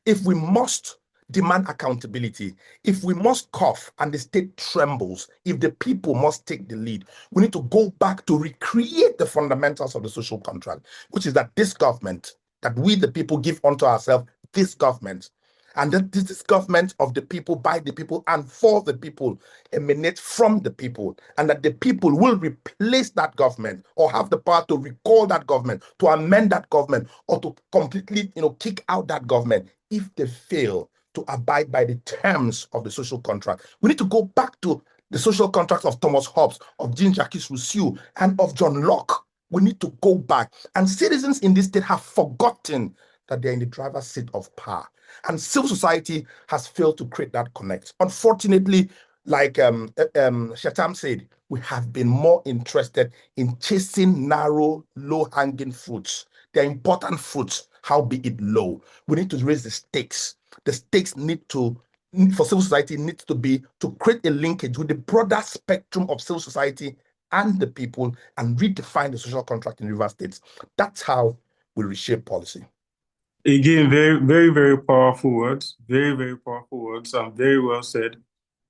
if we must demand accountability, if we must cough and the state trembles, if the people must take the lead, we need to go back to recreate the fundamentals of the social contract, which is that this government, that we the people give unto ourselves, this government, and that this government of the people, by the people, and for the people, emanates from the people, and that the people will replace that government or have the power to recall that government, to amend that government, or to completely, kick out that government if they fail to abide by the terms of the social contract. We need to go back to the social contracts of Thomas Hobbes, of Jean-Jacques Rousseau, and of John Locke. We need to go back. And citizens in this state have forgotten that they're in the driver's seat of power. And civil society has failed to create that connect. Unfortunately, like Chetam said, we have been more interested in chasing narrow, low-hanging fruits. They're important fruits, how be it low. We need to raise the stakes. The stakes for civil society needs to be to create a linkage with the broader spectrum of civil society and the people and redefine the social contract in Rivers State. That's how we reshape policy. Again, very, very, very powerful words. Very, very powerful words, and very well said.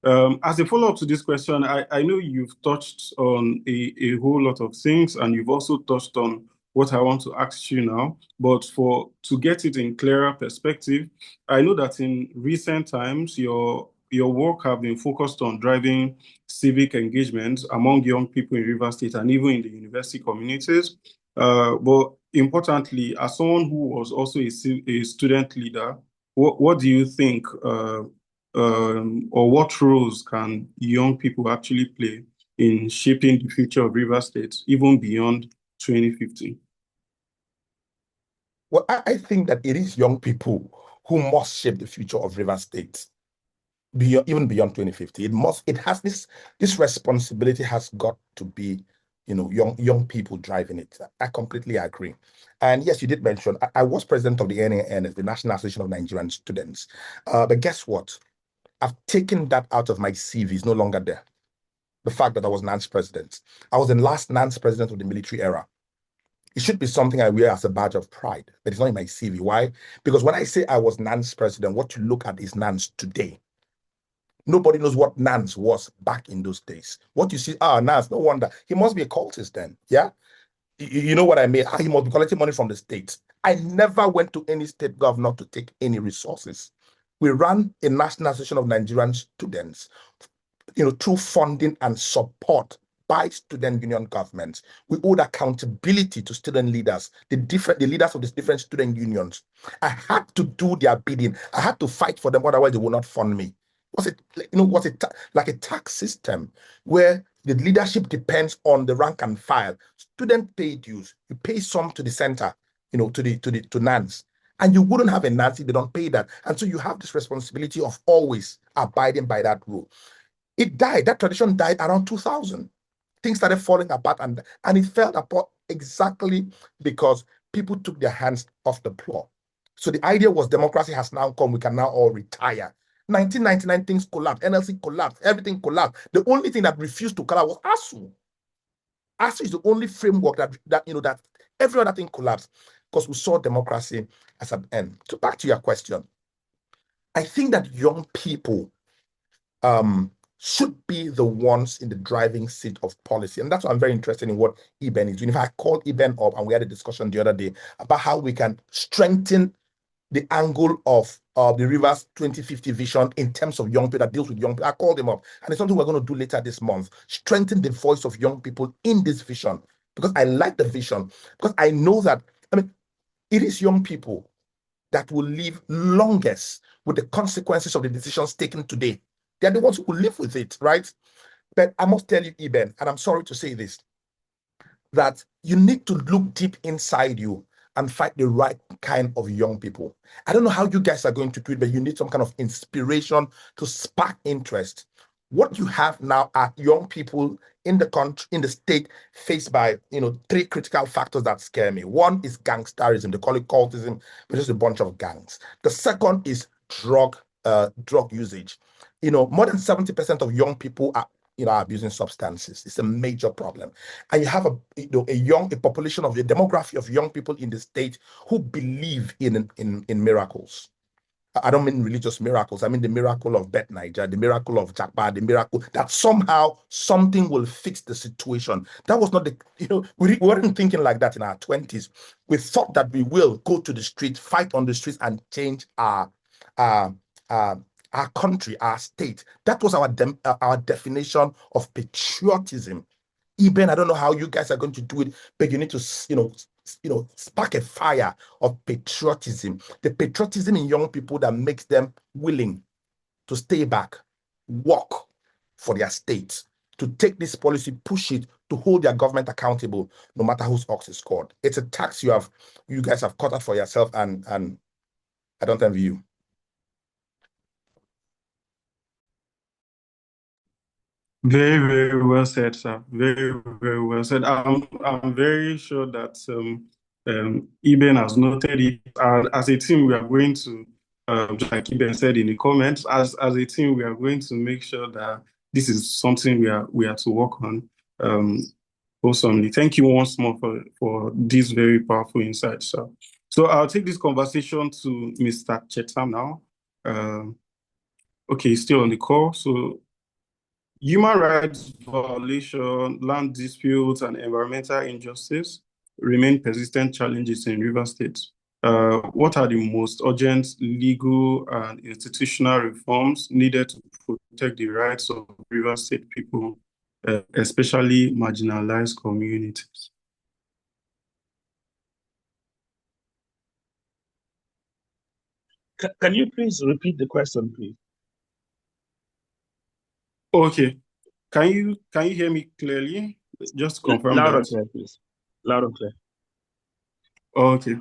As a follow-up to this question, I know you've touched on a whole lot of things, and you've also touched on what I want to ask you now. But to get it in clearer perspective, I know that in recent times, your work have been focused on driving civic engagement among young people in Rivers State and even in the university communities. But importantly, as someone who was also a student leader, what do you think, or what roles can young people actually play in shaping the future of Rivers State, even beyond 2050? Well, I think that it is young people who must shape the future of Rivers State, even beyond 2050. It has this responsibility has got to be, young people driving it. I completely agree. And yes, you did mention, I was president of the NAN, the National Association of Nigerian Students. But guess what? I've taken that out of my CV. It's no longer there. The fact that I was NAN's president. I was the last NAN's president of the military era. It should be something I wear as a badge of pride, but it's not in my CV. Why? Because when I say I was NAN's president, what you look at is NAN's today. Nobody knows what Nance was back in those days. What you see, Nance, no wonder. He must be a cultist then, yeah? You know what I mean? He must be collecting money from the state. I never went to any state governor to take any resources. We ran a National Association of Nigerian Students, through funding and support by student union governments. We owed accountability to student leaders, the leaders of the different student unions. I had to do their bidding. I had to fight for them, otherwise they will not fund me. Was it like a tax system where the leadership depends on the rank and file? Student pay dues. You pay some to the center, to NANS. And you wouldn't have a NANS if they don't pay that. And so you have this responsibility of always abiding by that rule. It died. That tradition died around 2000. Things started falling apart, and it fell apart exactly because people took their hands off the plow. So the idea was democracy has now come. We can now all retire. 1999, things collapsed. NLC collapsed. Everything collapsed. The only thing that refused to collapse was ASU. ASU is the only framework that every other thing collapsed because we saw democracy as an end. So back to your question. I think that young people should be the ones in the driving seat of policy. And that's why I'm very interested in what Eben is doing. In fact, I called Eben up and we had a discussion the other day about how we can strengthen the angle of the Rivers 2050 vision in terms of young people, that deals with young people. I called him up, and it's something we're going to do later this month. Strengthen the voice of young people in this vision, because I like the vision, because I know that, it is young people that will live longest with the consequences of the decisions taken today. They're the ones who will live with it, right? But I must tell you, Eben, and I'm sorry to say this, that you need to look deep inside you and find the right kind of young people. I don't know how you guys are going to do it, but you need some kind of inspiration to spark interest. What you have now are young people in the country, in the state, faced by three critical factors that scare me. One is gangsterism, they call it cultism, but just a bunch of gangs. The second is drug usage. More than 70% of young people are abusing substances. It's a major problem. And you have a population of the demography of young people in the state who believe in miracles. I don't mean religious miracles. I mean the miracle of Bet Niger, the miracle of Jakpa, the miracle that somehow something will fix the situation. That was not we weren't thinking like that in our 20s. We thought that we will go to the street, fight on the streets, and change our country, our state. That was our definition of patriotism. Eben, I don't know how you guys are going to do it, but you need to, spark a fire of patriotism. The patriotism in young people that makes them willing to stay back, work for their state, to take this policy, push it, to hold their government accountable, no matter whose ox is scored. It's a tax you guys have cut out for yourself, and I don't envy you. Very, very well said, sir. Very, very well said. I'm very sure that Eben has noted it. As a team, we are going to, just like Eben said in the comments, as a team, we are going to make sure that this is something we are to work on. Awesomely. Thank you once more for this very powerful insight, sir. So I'll take this conversation to Mr. Chetam now. Okay, still on the call. So human rights violation, land disputes, and environmental injustice remain persistent challenges in RiversState. What are the most urgent legal and institutional reforms needed to protect the rights of RiversState people, especially marginalized communities? Can you please repeat the question, please? Okay. Can you hear me clearly? Just to confirm Loud that. and clear, please. Loud and clear. Okay.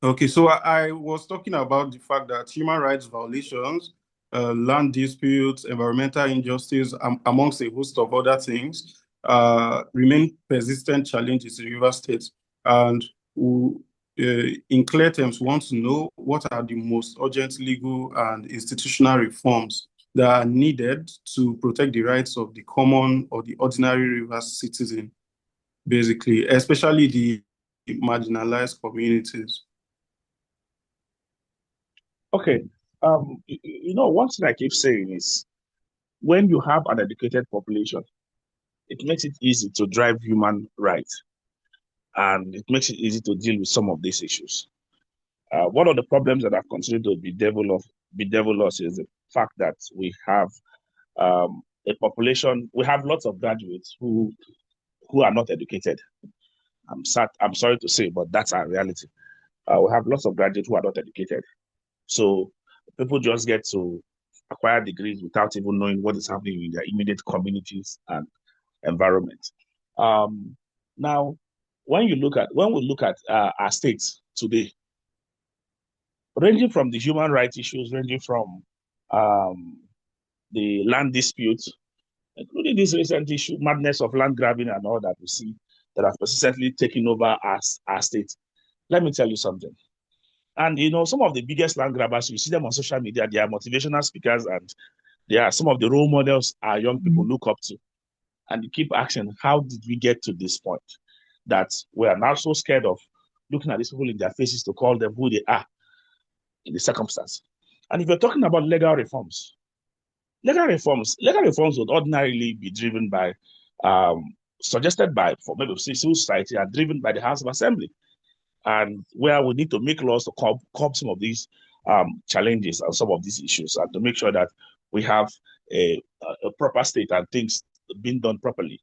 Okay, so I was talking about the fact that human rights violations, land disputes, environmental injustice, amongst a host of other things, remain persistent challenges in RiversState. And in clear terms, we want to know what are the most urgent legal and institutional reforms that are needed to protect the rights of the common or the ordinary Rivers citizen, basically, especially the marginalized communities. Okay. One thing I keep saying is when you have an educated population, it makes it easy to drive human rights, and it makes it easy to deal with some of these issues. One of the problems that have continued to bedevil us is the fact that we have a population, we have lots of graduates who are not educated. I'm sorry to say, but that's our reality. We have lots of graduates who are not educated. So people just get to acquire degrees without even knowing what is happening in their immediate communities and environment. Now, when we look at our states today, ranging from the human rights issues, ranging from the land disputes, including this recent issue, madness of land grabbing and all that we see that have persistently taken over our state. Let me tell you something. And some of the biggest land grabbers, you see them on social media, they are motivational speakers, and they are some of the role models our young people look up to. And you keep asking, how did we get to this point that we are now so scared of looking at these people in their faces to call them who they are in the circumstance? And if you're talking about legal reforms would ordinarily be driven by, suggested by, for maybe civil society, and driven by the House of Assembly, and where we need to make laws to curb some of these challenges and some of these issues, and to make sure that we have a proper state and things being done properly.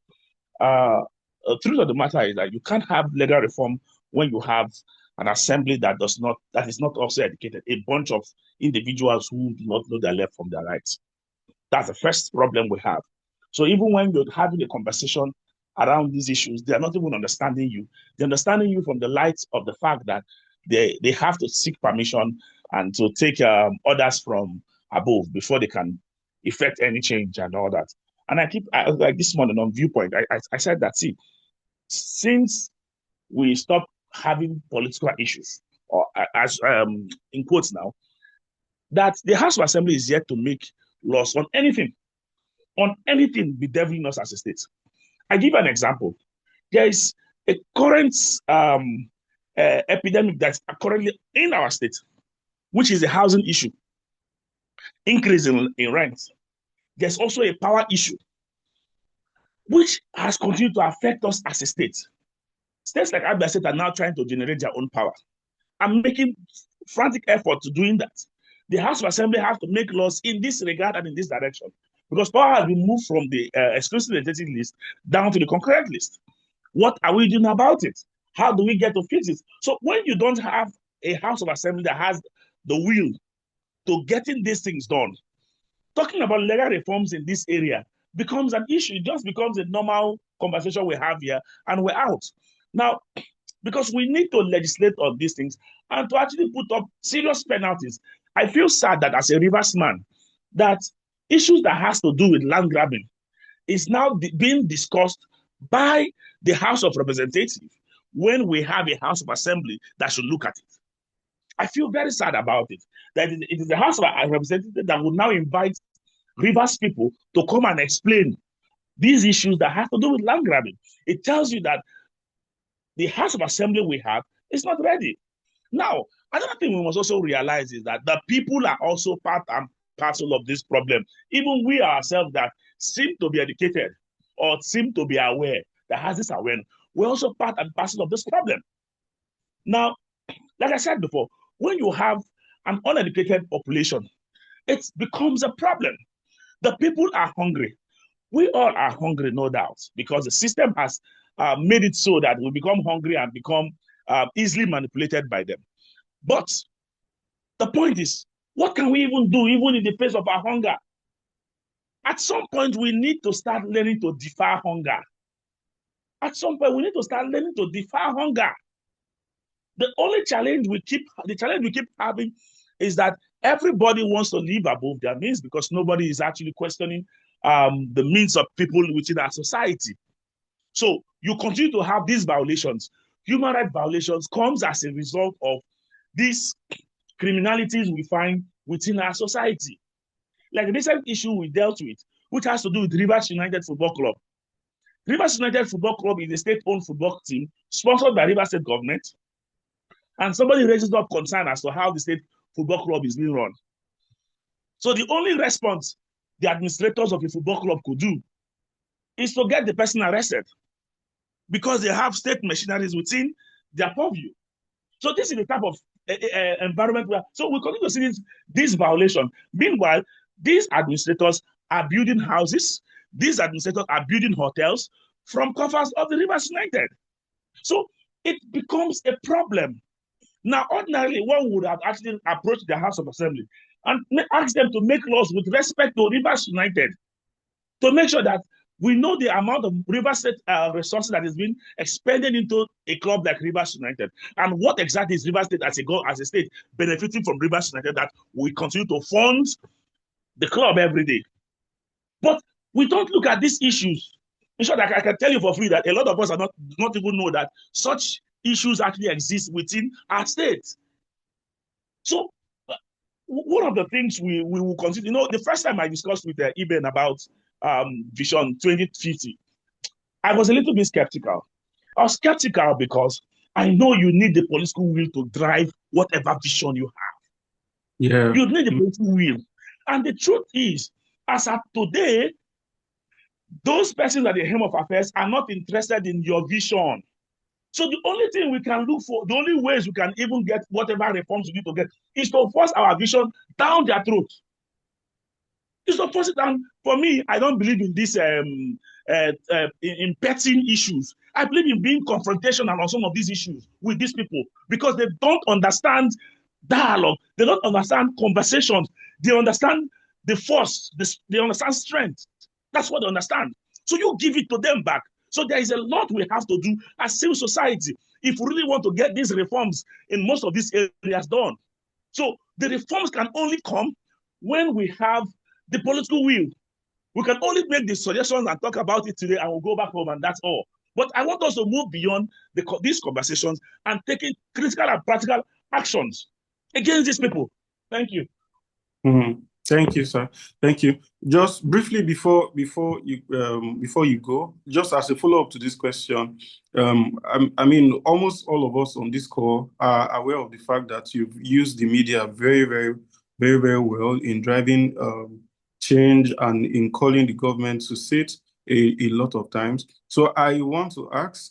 The truth of the matter is that you can't have legal reform when you have an assembly that is not also educated, a bunch of individuals who do not know their left from their right. That's the first problem we have. So even when you're having a conversation around these issues, they are not even understanding you. They're understanding you from the light of the fact that they have to seek permission and to take orders from above before they can effect any change and all that. And like this morning on Viewpoint, I said that, see, since we stopped having political issues, or as in quotes now, that the House of Assembly is yet to make laws on anything bedeviling us as a state. I give an example. There is a current epidemic that's currently in our state, which is a housing issue, increase in rent. There's also a power issue, which has continued to affect us as a state. States like Abia State are now trying to generate their own power. I'm making frantic effort to doing that. The House of Assembly have to make laws in this regard and in this direction, because power has been moved from the exclusive legislative list down to the concurrent list. What are we doing about it? How do we get to fix it? So when you don't have a House of Assembly that has the will to getting these things done, talking about legal reforms in this area becomes an issue. It just becomes a normal conversation we have here, and we're out. Now, because we need to legislate on these things and to actually put up serious penalties. I feel sad that as a Rivers man, that issues that has to do with land grabbing is now being discussed by the House of Representatives when we have a House of Assembly that should look at it. I feel very sad about it, that it is the House of Representatives that will now invite Rivers people to come and explain these issues that have to do with land grabbing. It tells you that the House of Assembly we have is not ready. Now, another thing we must also realize is that the people are also part and parcel of this problem. Even we ourselves that seem to be educated or seem to be aware, that has this awareness, we're also part and parcel of this problem. Now, like I said before, when you have an uneducated population, it becomes a problem. The people are hungry. We all are hungry, no doubt, because the system has made it so that we become hungry and become easily manipulated by them. But the point is, what can we even do, even in the face of our hunger? At some point, we need to start learning to defy hunger. At some point, we need to start learning to defy hunger. The challenge we keep having is that everybody wants to live above their means because nobody is actually questioning the means of people within our society. So you continue to have these violations. Human rights violations comes as a result of these criminalities we find within our society. Like the recent issue we dealt with, which has to do with Rivers United Football Club. Rivers United Football Club is a state-owned football team sponsored by Rivers State government. And somebody raises up concern as to how the state football club is being run. So the only response the administrators of a football club could do is to get the person arrested because they have state machineries within their purview. So this is the type of environment where, so we continue to see this violation. Meanwhile, these administrators are building houses, these administrators are building hotels from coffers of the Rivers United. So it becomes a problem. Now, ordinarily, one would have actually approached the House of Assembly and asked them to make laws with respect to Rivers United to make sure that we know the amount of RiversState resources that is being expended into a club like Rivers United, and what exactly is RiversState as a state benefiting from Rivers United that we continue to fund the club every day. But we don't look at these issues. In short, I can tell you for free that a lot of us do not even know that such issues actually exist within our state. So one of the things we will consider, the first time I discussed with Eben about Vision 2050, I was a little bit skeptical. I was skeptical because I know you need the political will to drive whatever vision you have. Yeah. You need the political will. And the truth is, as of today, those persons at the helm of affairs are not interested in your vision. So the only thing we can look for, the only ways we can even get whatever reforms we need to get is to force our vision down their throat. It's to force it down. For me, I don't believe in this in petting issues. I believe in being confrontational on some of these issues with these people because they don't understand dialogue. They don't understand conversations. They understand the force. They understand strength. That's what they understand. So you give it to them back. So there is a lot we have to do as civil society if we really want to get these reforms in most of these areas done. So the reforms can only come when we have the political will. We can only make the suggestions and talk about it today and we'll go back home and that's all. But I want us to move beyond these conversations and taking critical and practical actions against these people. Thank you. Mm-hmm. Thank you, sir. Thank you. Just briefly before you go, just as a follow-up to this question, I mean, almost all of us on this call are aware of the fact that you've used the media very, very, very, very well in driving change and in calling the government to sit a lot of times. So I want to ask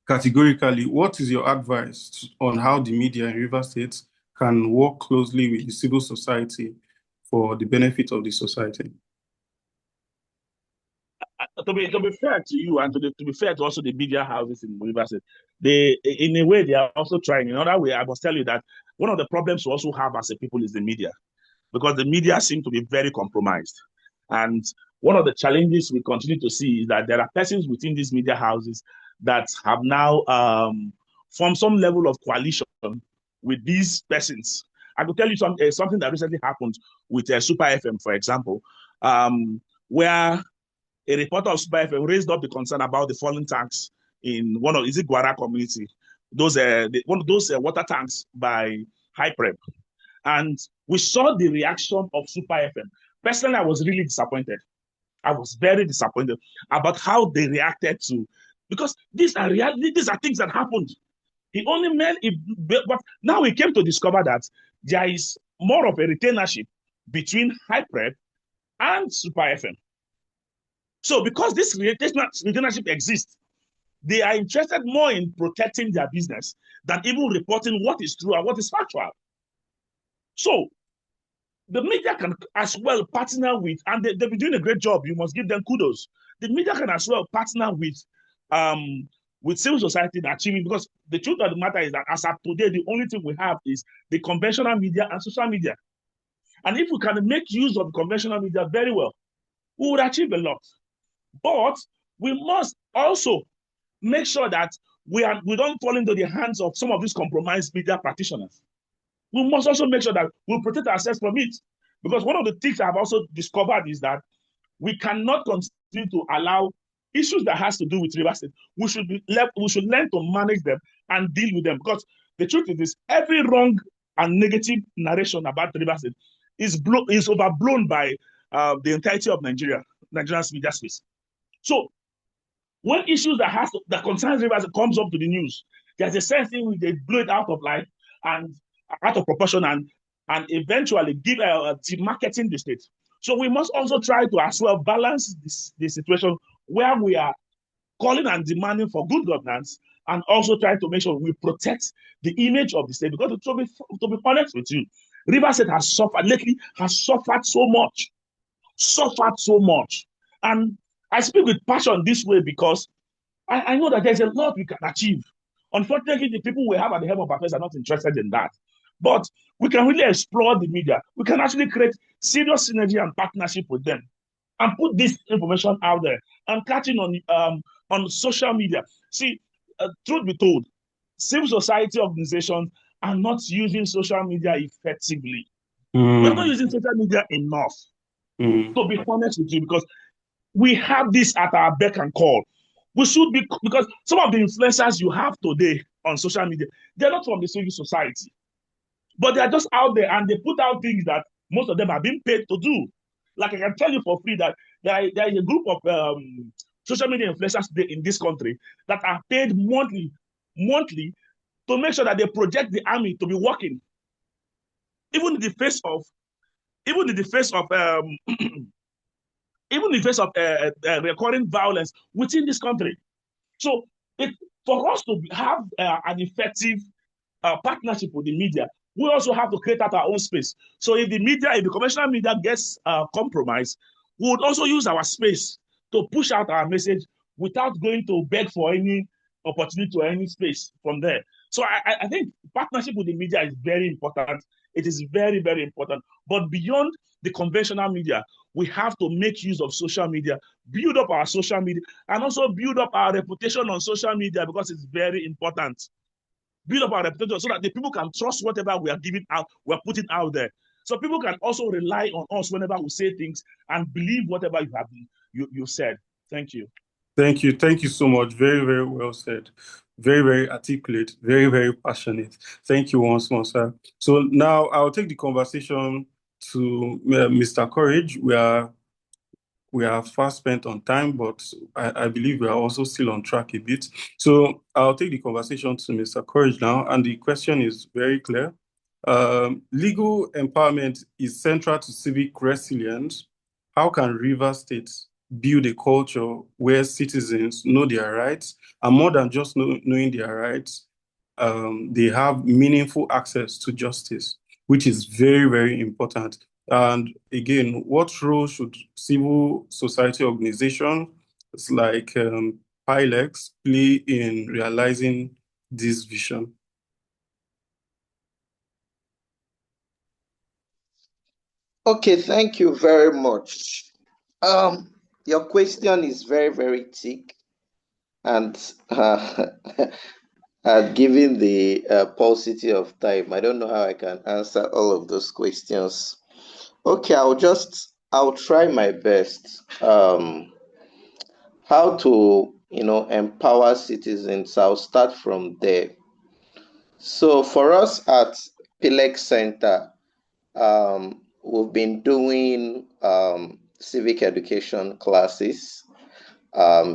categorically, what is your advice on how the media in RiversState can work closely with the civil society for the benefit of the society? To be fair to you and to be fair to also the media houses in RiversState, in a way they are also trying. In another way, I must tell you that one of the problems we also have as a people is the media, because the media seem to be very compromised. And one of the challenges we continue to see is that there are persons within these media houses that have now formed some level of coalition with these persons. I could tell you something that recently happened with Super FM, for example, where a reporter of Super FM raised up the concern about the falling tanks in Gwara community, one of those water tanks by High Prep. And we saw the reaction of Super FM. Personally, I was really disappointed. I was very disappointed about how they reacted to, because these are things that happened. He only made it, but now we came to discover that there is more of a retainership between High Prep and Super FM. So because this retainership exists, they are interested more in protecting their business than even reporting what is true and what is factual. So the media can as well partner with, and they've been doing a great job. You must give them kudos. The media can as well partner with civil society in achieving, because the truth of the matter is that as of today, the only thing we have is the conventional media and social media. And if we can make use of the conventional media very well, we would achieve a lot. But we must also make sure that we don't fall into the hands of some of these compromised media practitioners. We must also make sure that we protect ourselves from it. Because one of the things I've also discovered is that we cannot continue to allow issues that has to do with RiversState. We should learn to manage them and deal with them. Because the truth is this, every wrong and negative narration about RiversState is overblown by the entirety of Nigeria's media space. So when issues that concerns RiversState comes up to the news, there's a sense in which they blow it out of line and out of proportion and eventually give demarketing the state. So we must also try to as well balance the situation where we are calling and demanding for good governance, and also try to make sure we protect the image of the state. Because to be honest with you, RiversState has suffered lately, suffered so much. And I speak with passion this way because I know that there's a lot we can achieve. Unfortunately, the people we have at the helm of affairs are not interested in that. But we can really explore the media. We can actually create serious synergy and partnership with them and put this information out there and catching on social media. See, truth be told, civil society organizations are not using social media effectively. We're not using social media enough, to be honest with you, because we have this at our beck and call. We should be, because some of the influencers you have today on social media, they're not from the civil society, but they're just out there and they put out things that most of them are being paid to do. Like I can tell you for free that there is a group of social media influencers in this country that are paid monthly to make sure that they project the army to be working, even in the face of recurring violence within this country. So for us to have an effective partnership with the media, we also have to create out our own space. So if the conventional media gets compromised, we would also use our space to push out our message without going to beg for any opportunity or any space from there. So I think partnership with the media is very important. It is very, very important. But beyond the conventional media, we have to make use of social media, build up our social media, and also build up our reputation on social media, because it's very important. Build up our reputation so that the people can trust whatever we are giving out, we're putting out there. So people can also rely on us whenever we say things and believe whatever you said. Thank you. Thank you. Thank you so much. Very, very well said. Very, very articulate. Very, very passionate. Thank you once more, sir. So now I'll take the conversation to Mr. Courage. We are fast spent on time, but I believe we are also still on track a bit. So I'll take the conversation to Mr. Courage now, and the question is very clear. Legal empowerment is central to civic resilience. How can RiversState build a culture where citizens know their rights, and more than just knowing their rights, they have meaningful access to justice, which is very, very important. And again, what role should civil society organizations like PILEX play in realizing this vision? Okay, thank you very much. Your question is very, very thick, and given the paucity of time, I don't know how I can answer all of those questions. Okay, I'll try my best. How to, empower citizens, I'll start from there. So for us at PILEX Centre, we've been doing civic education classes,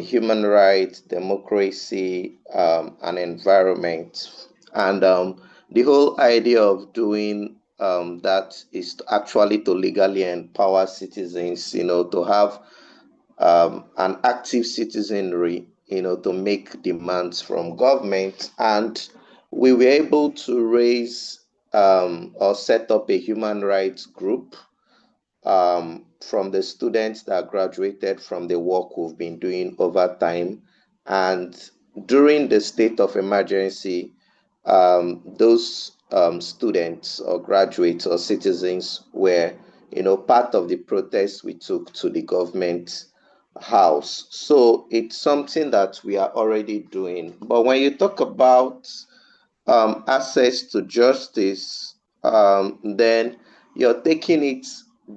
human rights, democracy, and environment. And the whole idea of doing that is to legally empower citizens, to have an active citizenry, to make demands from government. And we were able to raise or set up a human rights group from the students that graduated from the work we've been doing over time. And during the state of emergency, those students or graduates or citizens were, part of the protest we took to the government house. So it's something that we are already doing. But when you talk about access to justice, then you're taking it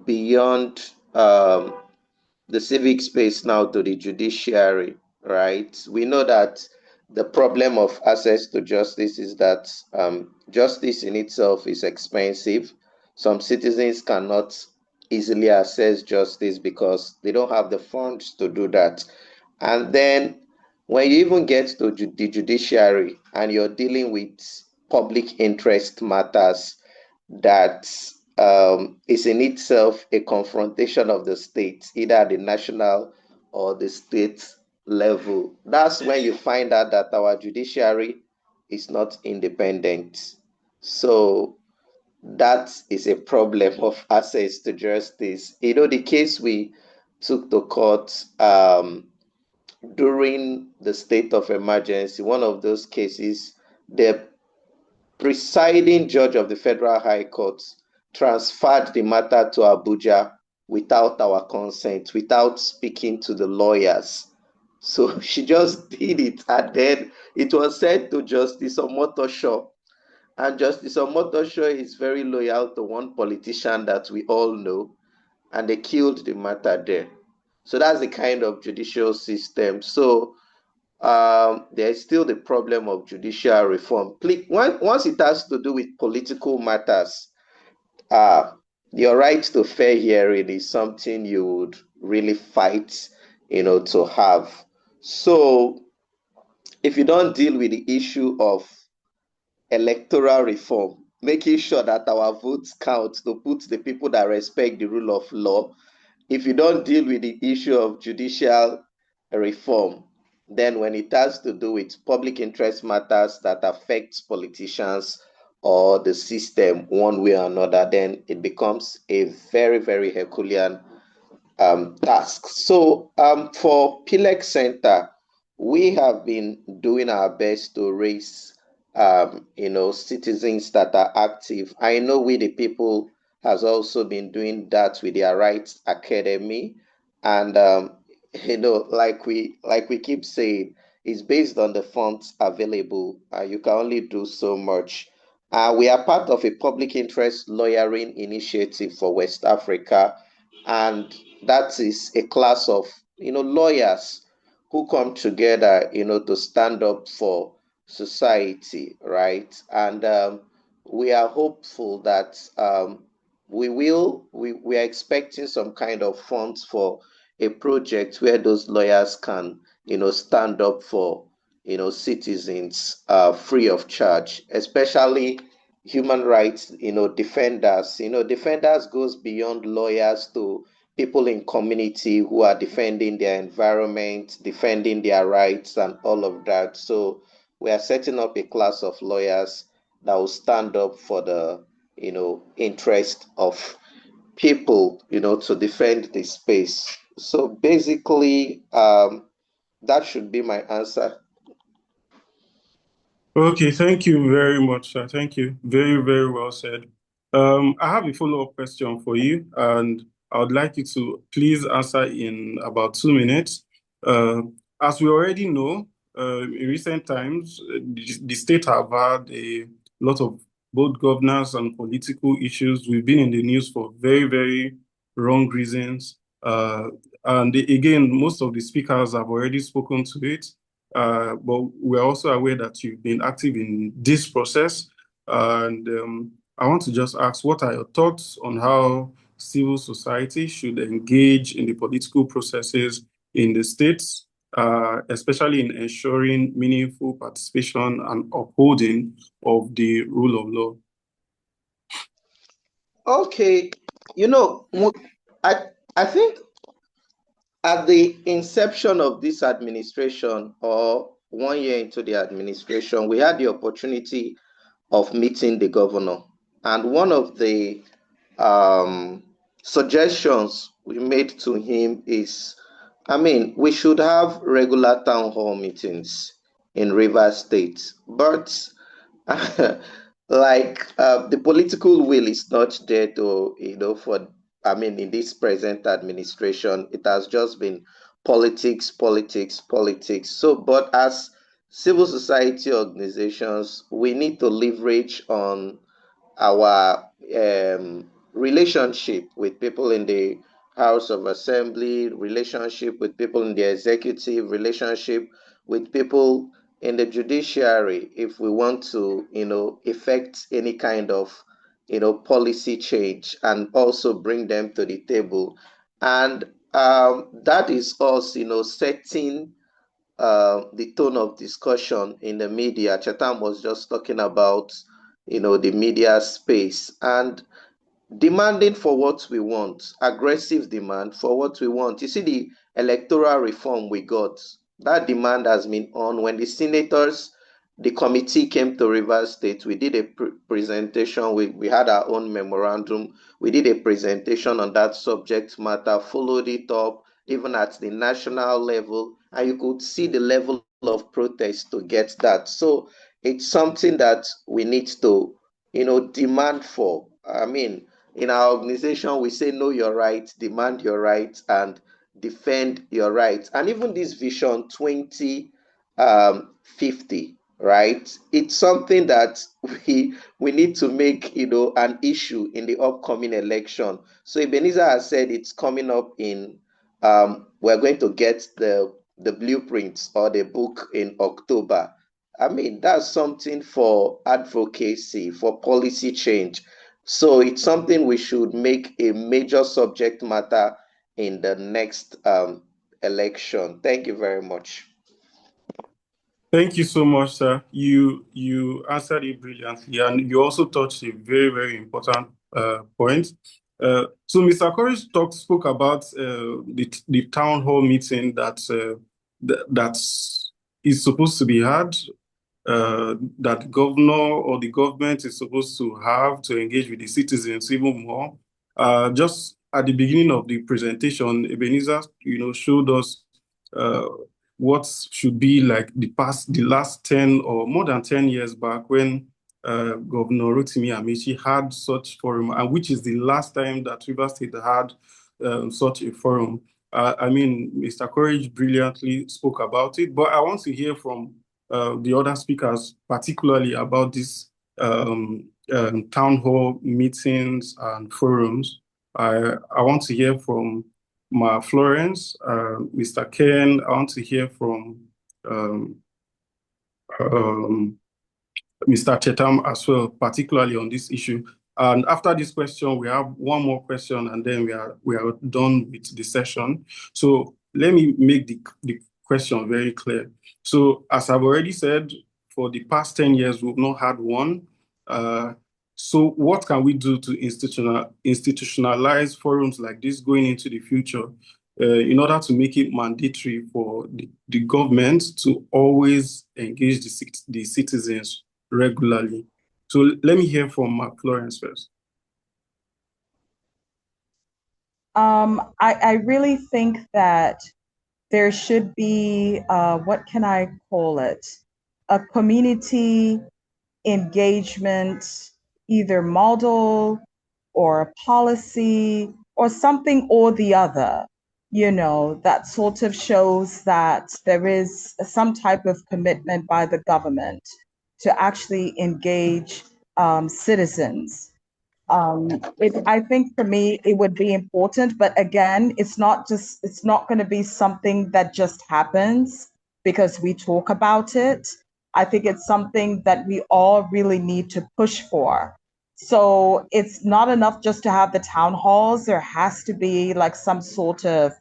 beyond the civic space now to the judiciary, right? We know that the problem of access to justice is that justice in itself is expensive. Some citizens cannot easily access justice because they don't have the funds to do that. And then when you even get to the judiciary and you're dealing with public interest matters that is in itself a confrontation of the state, either at the national or the state level. That's when you find out that our judiciary is not independent. So that is a problem of access to justice. The case we took to court during the state of emergency, one of those cases, the presiding judge of the Federal High Court transferred the matter to Abuja without our consent, without speaking to the lawyers. So she just did it, and then it was sent to Justice Omotosho. And Justice Omotosho is very loyal to one politician that we all know, and they killed the matter there. So that's the kind of judicial system. So there's still the problem of judicial reform. Once it has to do with political matters, your right to fair hearing is something you would really fight, to have. So if you don't deal with the issue of electoral reform, making sure that our votes count to put the people that respect the rule of law, if you don't deal with the issue of judicial reform, then when it has to do with public interest matters that affect politicians or the system one way or another, then it becomes a very, very Herculean task. So for PILEX Centre, we have been doing our best to raise citizens that are active. I know We the People has also been doing that with their Rights Academy, and like we keep saying, it's based on the funds available. You can only do so much. We are part of a public interest lawyering initiative for West Africa, and that is a class of lawyers who come together to stand up for society, right? And we are hopeful that we are expecting some kind of funds for a project where those lawyers can stand up for citizens free of charge, especially human rights defenders. Defenders goes beyond lawyers to people in community who are defending their environment, defending their rights, and all of that. So we are setting up a class of lawyers that will stand up for the interest of people to defend the space. So basically that should be my answer. Okay, thank you very much, sir. Thank you. Very, very well said. I have a follow-up question for you, and I would like you to please answer in about 2 minutes. As we already know, in recent times, the state have had a lot of both governance and political issues. We've been in the news for very, very wrong reasons. And again, most of the speakers have already spoken to it. But we're also aware that you've been active in this process. And I want to just ask, what are your thoughts on how civil society should engage in the political processes in the states, especially in ensuring meaningful participation and upholding of the rule of law? Okay, I think at the inception of this administration, or 1 year into the administration, we had the opportunity of meeting the governor. And one of the suggestions we made to him is, we should have regular town hall meetings in RiversState, but the political will is not there to, in this present administration, it has just been politics, politics, politics. So, but as civil society organizations, we need to leverage on our relationship with people in the House of Assembly, relationship with people in the executive, relationship with people in the judiciary, if we want to, effect any kind of, policy change, and also bring them to the table. And that is us, setting the tone of discussion in the media. Chetam was just talking about, the media space. And demanding for what we want, aggressive demand for what we want. You see the electoral reform we got, that demand has been on. When the senators, the committee came to Rivers State, we did a presentation, we had our own memorandum, we did a presentation on that subject matter, followed it up even at the national level, and you could see the level of protest to get that. So it's something that we need to, demand for. I mean, in our organization, we say know your rights, demand your rights, and defend your rights. And even this vision 2050, right? It's something that we need to make, an issue in the upcoming election. So Ebenezer has said it's coming up in, we're going to get the blueprints or the book in October. I mean, that's something for advocacy, for policy change. So it's something we should make a major subject matter in the next election. Thank you very much. Thank you so much, sir. You answered it brilliantly, and you also touched a very, very important point. So Mr. Courage spoke about the town hall meeting that is supposed to be had, that the governor or the government is supposed to have to engage with the citizens even more. Just at the beginning of the presentation, Ebenezer, showed us what should be like the last 10 or more than 10 years back when Governor Rotimi Amaechi had such forum, and which is the last time that Rivers State had such a forum. I mean, Mr. Courage brilliantly spoke about it, but I want to hear from the other speakers, particularly about these town hall meetings and forums. I want to hear from Florence, Mr. Ken. I want to hear from Mr. Chetam as well, particularly on this issue. And after this question, we have one more question, and then we are done with the session. So let me make the question very clear. So as I've already said, for the past 10 years, we've not had one. So what can we do to institutionalize forums like this going into the future in order to make it mandatory for the government to always engage the citizens regularly? So let me hear from Florence first. I really think that there should be, what can I call it? A community engagement, either model or a policy or something or the other, that sort of shows that there is some type of commitment by the government to actually engage citizens. I think for me, it would be important, but again, it's not going to be something that just happens because we talk about it. I think it's something that we all really need to push for. So it's not enough just to have the town halls. There has to be like some sort of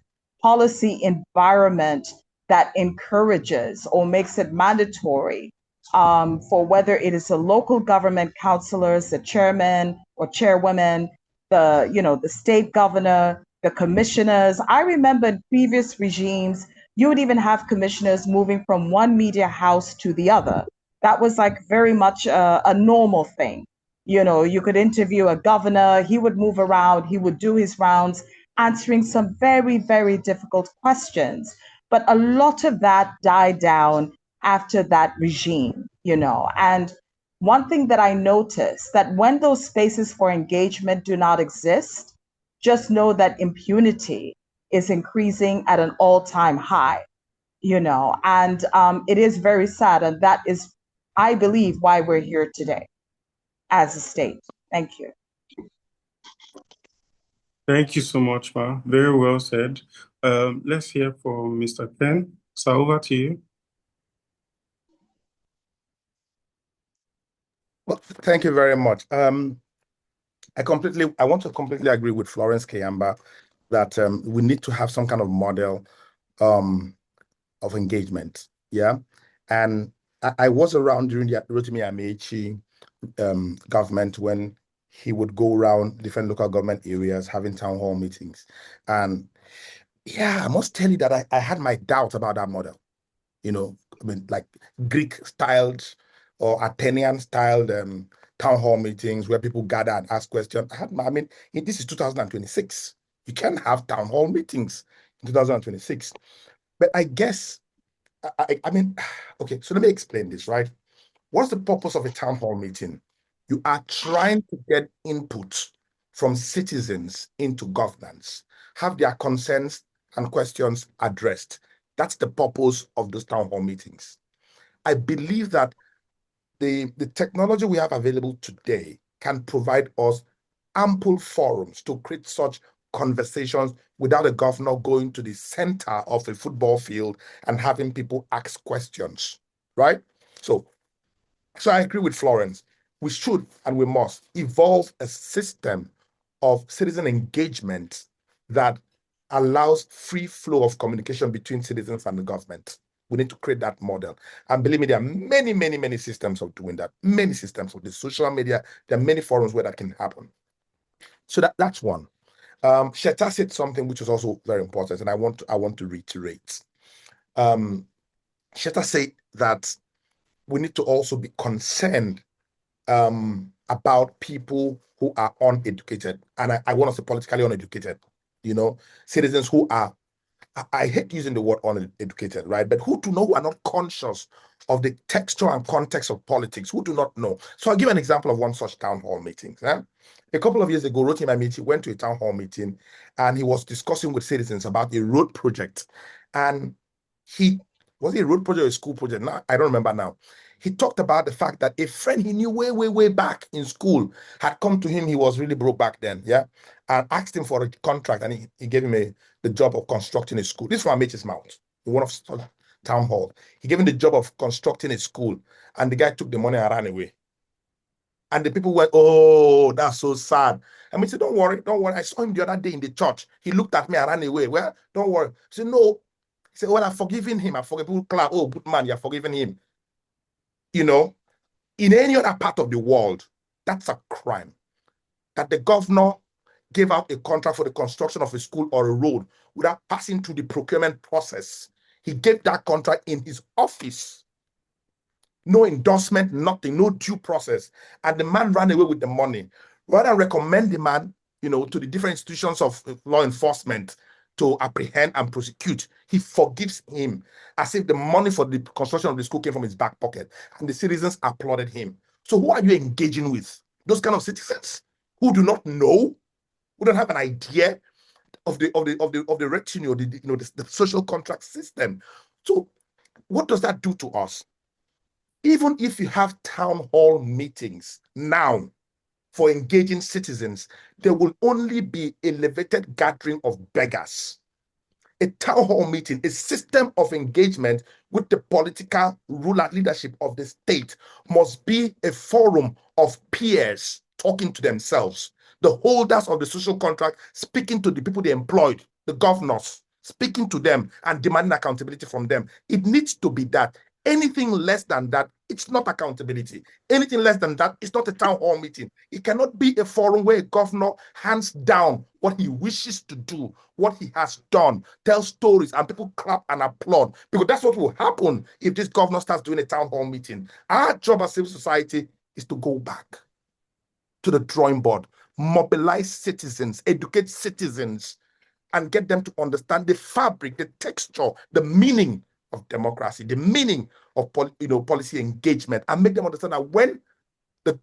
policy environment that encourages or makes it mandatory for whether it is the local government councillors, the chairman or chairwomen, the state governor, the commissioners. I remember in previous regimes, you would even have commissioners moving from one media house to the other. That was like very much a normal thing. You could interview a governor, he would move around, he would do his rounds, answering some very, very difficult questions. But a lot of that died down after that regime, and one thing that I noticed that when those spaces for engagement do not exist, just know that impunity is increasing at an all-time high, and it is very sad. And that is, I believe, why we're here today as a state. Thank you. Thank you so much, Ma. Very well said. Let's hear from Mr. Ken. So over to you. Well, thank you very much. I want to completely agree with Florence Kayemba that we need to have some kind of model of engagement. Yeah. And I was around during the Rotimi Amaechi government when he would go around different local government areas having town hall meetings. And yeah, I must tell you that I had my doubts about that model. I mean, like Greek-styled or Athenian-styled town hall meetings where people gather and ask questions. This is 2026. You can't have town hall meetings in 2026. But I guess, okay, so let me explain this, right? What's the purpose of a town hall meeting? You are trying to get input from citizens into governance, have their concerns and questions addressed. That's the purpose of those town hall meetings. I believe that the technology we have available today can provide us ample forums to create such conversations without a governor going to the center of a football field and having people ask questions, right? So I agree with Florence. We should and we must evolve a system of citizen engagement that allows free flow of communication between citizens and the government. We need to create that model. And believe me, there are many, many, many systems of doing that. Many systems of the social media. There are many forums where that can happen. So that's one. Sheta said something which is also very important, and I want to reiterate. Sheta said that we need to also be concerned about people who are uneducated. And I want to say politically uneducated, citizens who are, I hate using the word uneducated, right? But who are not conscious of the texture and context of politics, who do not know. So I'll give an example of one such town hall meeting. A couple of years ago, Rotimi Amiti went to a town hall meeting and he was discussing with citizens about a road project. And was it a road project or a school project? Now, I don't remember now. He talked about the fact that a friend he knew way, way, way back in school had come to him. He was really broke back then, and asked him for a contract, and he gave him the job of constructing a school. This is from Amiti's mouth, in one of town hall. He gave him the job of constructing a school, and the guy took the money and ran away. And the people went, "Oh, that's so sad." And we said, don't worry. I saw him the other day in the church. He looked at me and ran away. Well, don't worry. He said, no. He said, well, I've forgiven him. I forgive people clap. Oh, good man, you're forgiving him. In any other part of the world, that's a crime. That the governor gave out a contract for the construction of a school or a road without passing through the procurement process. He gave that contract in his office. No endorsement, nothing, no due process. And the man ran away with the money. Rather than recommend the man, to the different institutions of law enforcement to apprehend and prosecute, he forgives him as if the money for the construction of the school came from his back pocket, and the citizens applauded him. So who are you engaging with? Those kind of citizens who do not know, who don't have an idea of the retinue, the social contract system. So what does that do to us? Even if you have town hall meetings now for engaging citizens, there will only be elevated gathering of beggars. A town hall meeting, a system of engagement with the political ruler leadership of the state, must be a forum of peers talking to themselves. The holders of the social contract speaking to the people they employed, the governors, speaking to them and demanding accountability from them. It needs to be that. Anything less than that, it's not accountability. Anything less than that, it's not a town hall meeting. It cannot be a forum where a governor hands down what he wishes to do, what he has done, tells stories, and people clap and applaud. Because that's what will happen if this governor starts doing a town hall meeting. Our job as civil society is to go back to the drawing board, mobilize citizens, educate citizens, and get them to understand the fabric, the texture, the meaning of democracy, the meaning of policy engagement, and make them understand that when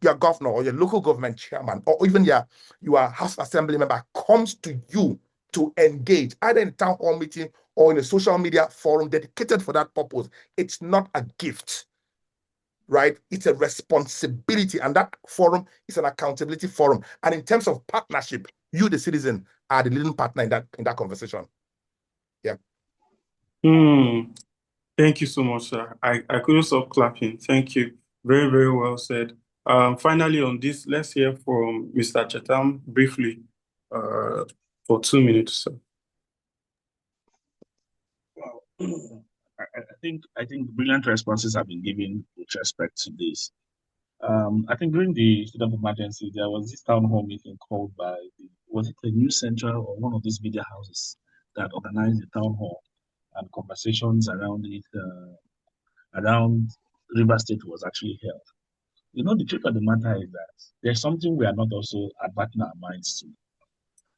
your governor or your local government chairman or even your House Assembly member comes to you to engage, either in a town hall meeting or in a social media forum dedicated for that purpose, it's not a gift, right? It's a responsibility, and that forum is an accountability forum. And in terms of partnership, you, the citizen, are the leading partner in that conversation. Yeah. Thank you so much, sir. I couldn't stop clapping. Thank you. Very, very well said. Finally, on this, let's hear from Mr. Chetam briefly for 2 minutes, sir. Well, I think brilliant responses have been given with respect to this. I think during the state of emergency, there was this town hall meeting called by was it the News Central or one of these media houses that organized the town hall, and conversations around it, around RiversState was actually held. The truth of the matter is that there's something we are not also adverting our minds to.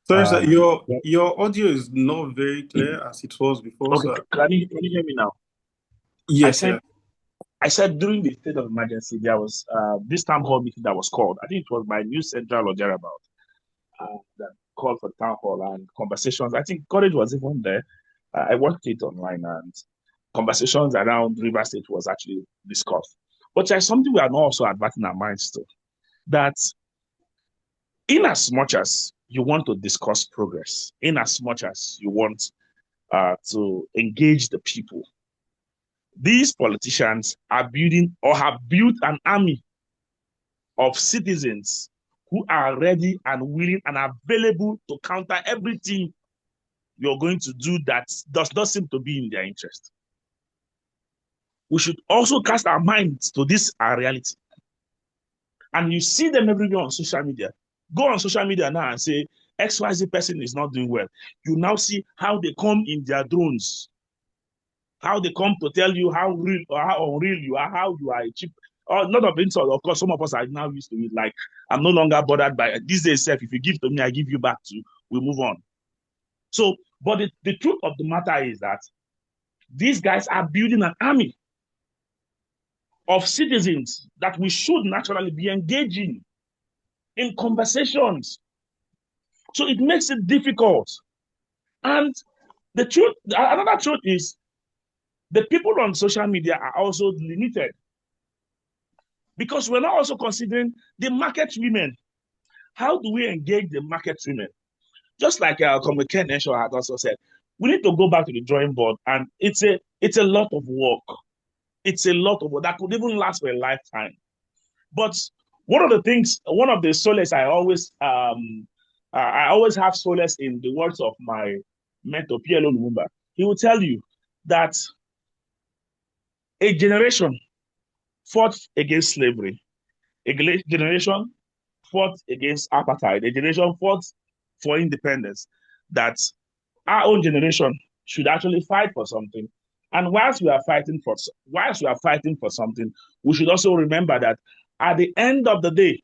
Sorry, sir, your audio is not very clear as it was before, Okay, sir. can you hear me now? Yes, sir. I said during the state of emergency, there was this town hall meeting that was called. I think it was by News Central or thereabout that called for town hall and conversations. I think Courage was even there. I watched it online, and conversations around RiversState was actually discussed. But there's something we are not also adverting our minds to, that in as much as you want to discuss progress, in as much as you want to engage the people, these politicians are building or have built an army of citizens who are ready and willing and available to counter everything you're going to do that does not seem to be in their interest. We should also cast our minds to this our reality. And you see them everywhere on social media. Go on social media now and say, XYZ person is not doing well. You now see how they come in their drones, how they come to tell you how real or how unreal you are, how you are a cheap. Or not of insult, of course, some of us are now used to it. Like, I'm no longer bothered by these days. If you give to me, I give you back to. We move on. So, but the truth of the matter is that these guys are building an army of citizens that we should naturally be engaging in conversations. So it makes it difficult. And the truth, another truth is, the people on social media are also limited, because we're not also considering the market women. How do we engage the market women? Just like Comrade Henshaw had also said, we need to go back to the drawing board, and it's a lot of work. It's a lot of work that could even last for a lifetime. But one of the solace I always have solace in the words of my mentor, PLO Lumumba. He will tell you that a generation fought against slavery, a generation fought against apartheid, a generation fought for independence, that our own generation should actually fight for something. And whilst we are fighting for something, we should also remember that at the end of the day,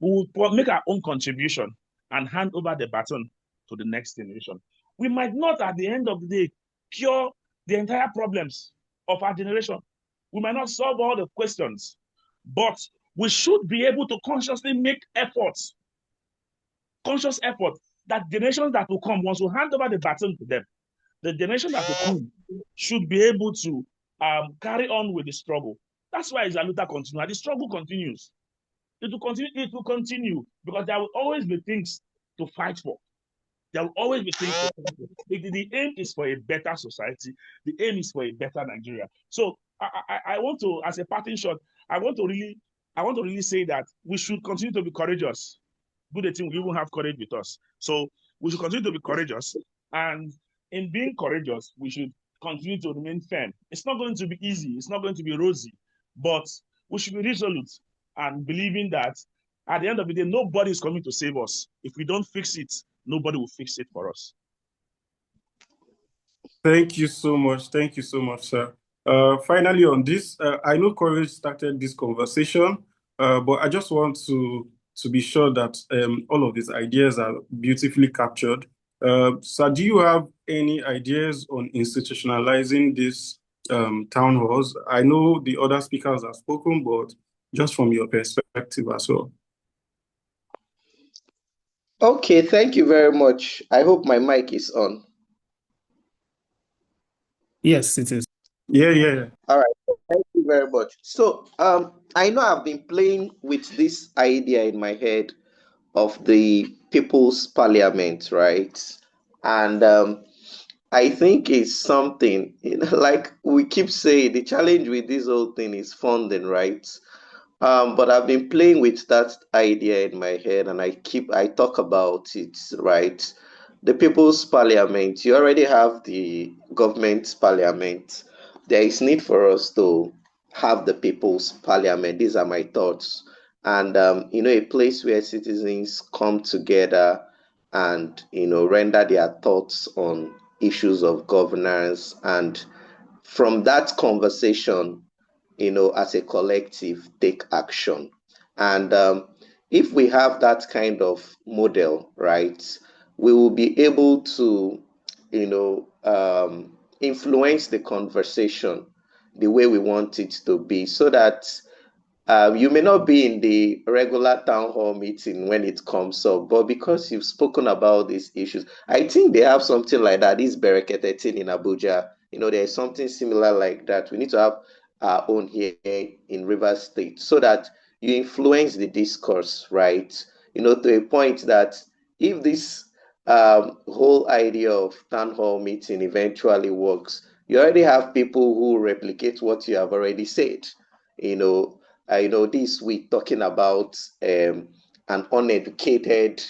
we will make our own contribution and hand over the baton to the next generation. We might not, at the end of the day, cure the entire problems of our generation. We might not solve all the questions, but we should be able to consciously make efforts, conscious effort, that generations that will come, once we hand over the baton to them, the generation that will come should be able to carry on with the struggle. That's why Zaluta continues. The struggle continues. It will continue because there will always be things to fight for. There will always be things to fight for. The aim is for a better society. The aim is for a better Nigeria. So I want to, as a parting shot, I want to really say that we should continue to be courageous. Good thing we even have courage with us. So we should continue to be courageous, and in being courageous, we should continue to remain firm. It's not going to be easy. It's not going to be rosy, but we should be resolute and believing that at the end of the day, nobody is coming to save us. If we don't fix it, nobody will fix it for us. Thank you so much. Thank you so much, sir. Finally, on this, I know Courage started this conversation, but I just want to be sure that all of these ideas are beautifully captured. Sir, do you have any ideas on institutionalizing these town halls? I know the other speakers have spoken, but just from your perspective as well. Okay, thank you very much. I hope my mic is on. Yes, it is. Yeah. All right, thank you very much. So I know I've been playing with this idea in my head of the People's Parliament, right? And I think it's something, like we keep saying, the challenge with this whole thing is funding, right? But I've been playing with that idea in my head, and I talk about it, right? The People's Parliament, you already have the government parliament. There is need for us to have the people's parliament. These are my thoughts. And, a place where citizens come together and, render their thoughts on issues of governance. And from that conversation, as a collective, take action. And if we have that kind of model, right, we will be able to, influence the conversation the way we want it to be, so that you may not be in the regular town hall meeting when it comes up, but because you've spoken about these issues, I think they have something like that. This Berekete thing in Abuja, there's something similar like that. We need to have our own here in RiversState, so that you influence the discourse, right? To a point that if this whole idea of town hall meeting eventually works, you already have people who replicate what you have already said. You know, I know this week talking about an uneducated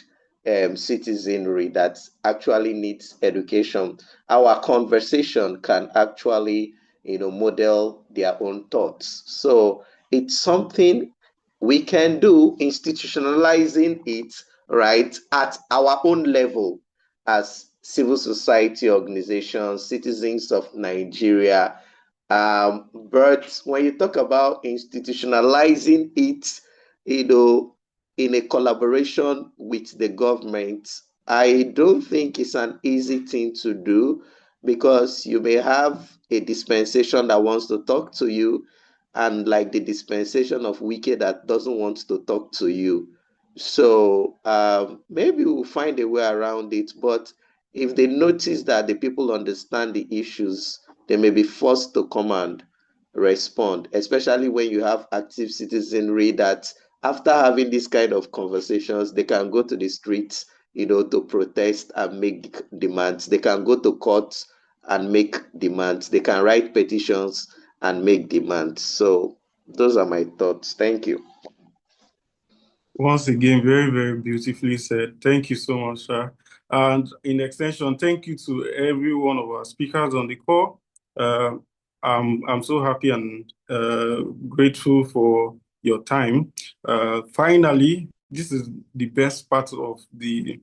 citizenry that actually needs education. Our conversation can actually, model their own thoughts. So it's something we can do, institutionalizing it, right, at our own level as civil society organizations, citizens of Nigeria. But when you talk about institutionalizing it, in a collaboration with the government, I don't think it's an easy thing to do, because you may have a dispensation that wants to talk to you, and like the dispensation of Wike that doesn't want to talk to you. So maybe we'll find a way around it. But if they notice that the people understand the issues, they may be forced to come and respond, especially when you have active citizenry that, after having this kind of conversations, they can go to the streets, to protest and make demands. They can go to courts and make demands. They can write petitions and make demands. So those are my thoughts. Thank you. Once again, very, very beautifully said. Thank you so much, sir. And in extension, thank you to every one of our speakers on the call. I'm so happy and grateful for your time. Finally, this is the best part of the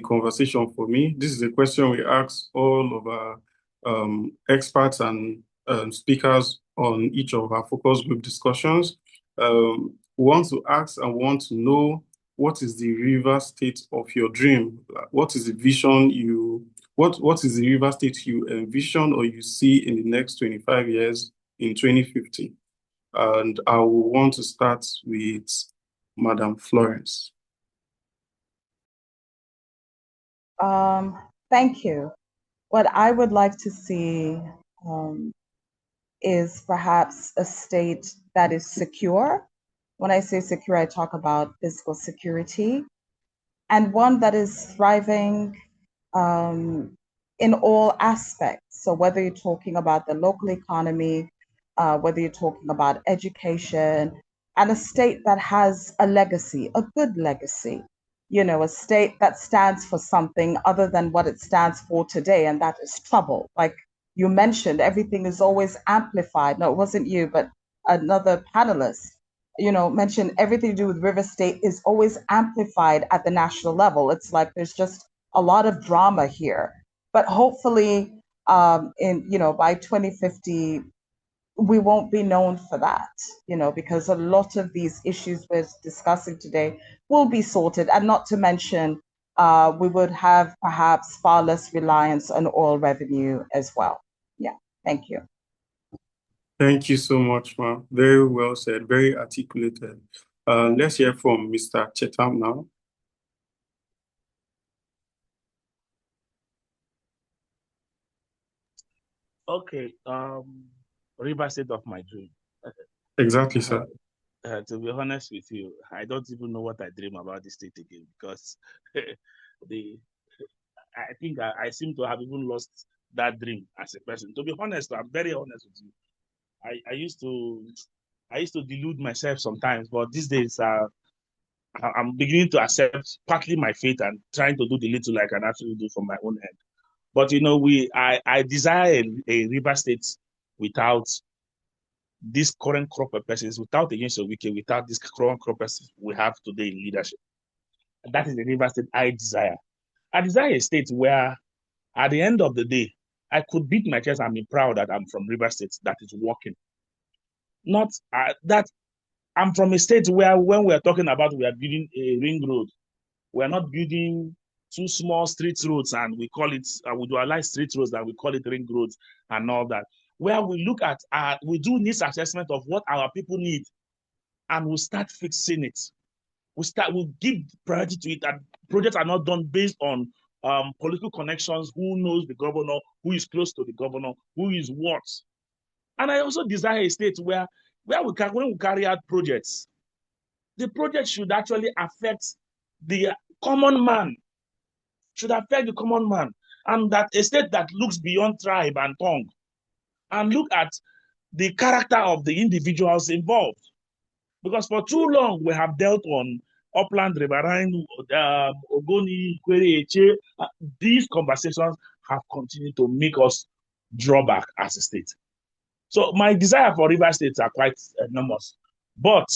conversation for me. This is a question we ask all of our experts and speakers on each of our focus group discussions. Want to ask and want to know, what is the RiversState of your dream? What is the vision what is the RiversState you envision or you see in the next 25 years in 2050? And I will want to start with Madam Florence. Thank you. What I would like to see is perhaps a state that is secure. When I say secure, I talk about physical security, and one that is thriving in all aspects. So whether you're talking about the local economy, whether you're talking about education, and a state that has a legacy, a good legacy, a state that stands for something other than what it stands for today, and that is trouble. Like you mentioned, everything is always amplified. No, it wasn't you, but another panelist, mentioned everything to do with RiversState is always amplified at the national level. It's like there's just a lot of drama here. But hopefully, by 2050, we won't be known for that, because a lot of these issues we're discussing today will be sorted, and not to mention, we would have perhaps far less reliance on oil revenue as well. Yeah, thank you. Thank you so much, ma'am. Very well said, very articulated. Let's hear from Mr. Chetam now. Okay, RiversState of my dream. Exactly, sir. To be honest with you, I don't even know what I dream about this state again, because I think I seem to have even lost that dream as a person. To be honest, I'm very honest with you. I used to delude myself sometimes, but these days I'm beginning to accept partly my faith and trying to do the little I can actually do from my own end. But I desire a RiversState without these current crop persons, without the use of wiki, without this current crop persons we have today in leadership. And that is the Rivers State I desire. I desire a state where, at the end of the day, I could beat my chest and be proud that I'm from Rivers State that is working. Not that I'm from a state where, when we are talking about we are building a ring road, we are not building two small street roads and we call it, we dualize street roads and we call it ring roads and all that. Where we look at, we do needs assessment of what our people need and we start fixing it. We give priority to it, and projects are not done based on political connections, who knows the governor, who is close to the governor, who is what. And I also desire a state where when we carry out projects, the project should actually affect the common man, and that a state that looks beyond tribe and tongue and look at the character of the individuals involved. Because for too long, we have dealt on upland, riverine, Ogoni, Kwere, Eche. These conversations have continued to make us draw back as a state. So my desire for Rivers States are quite enormous. But,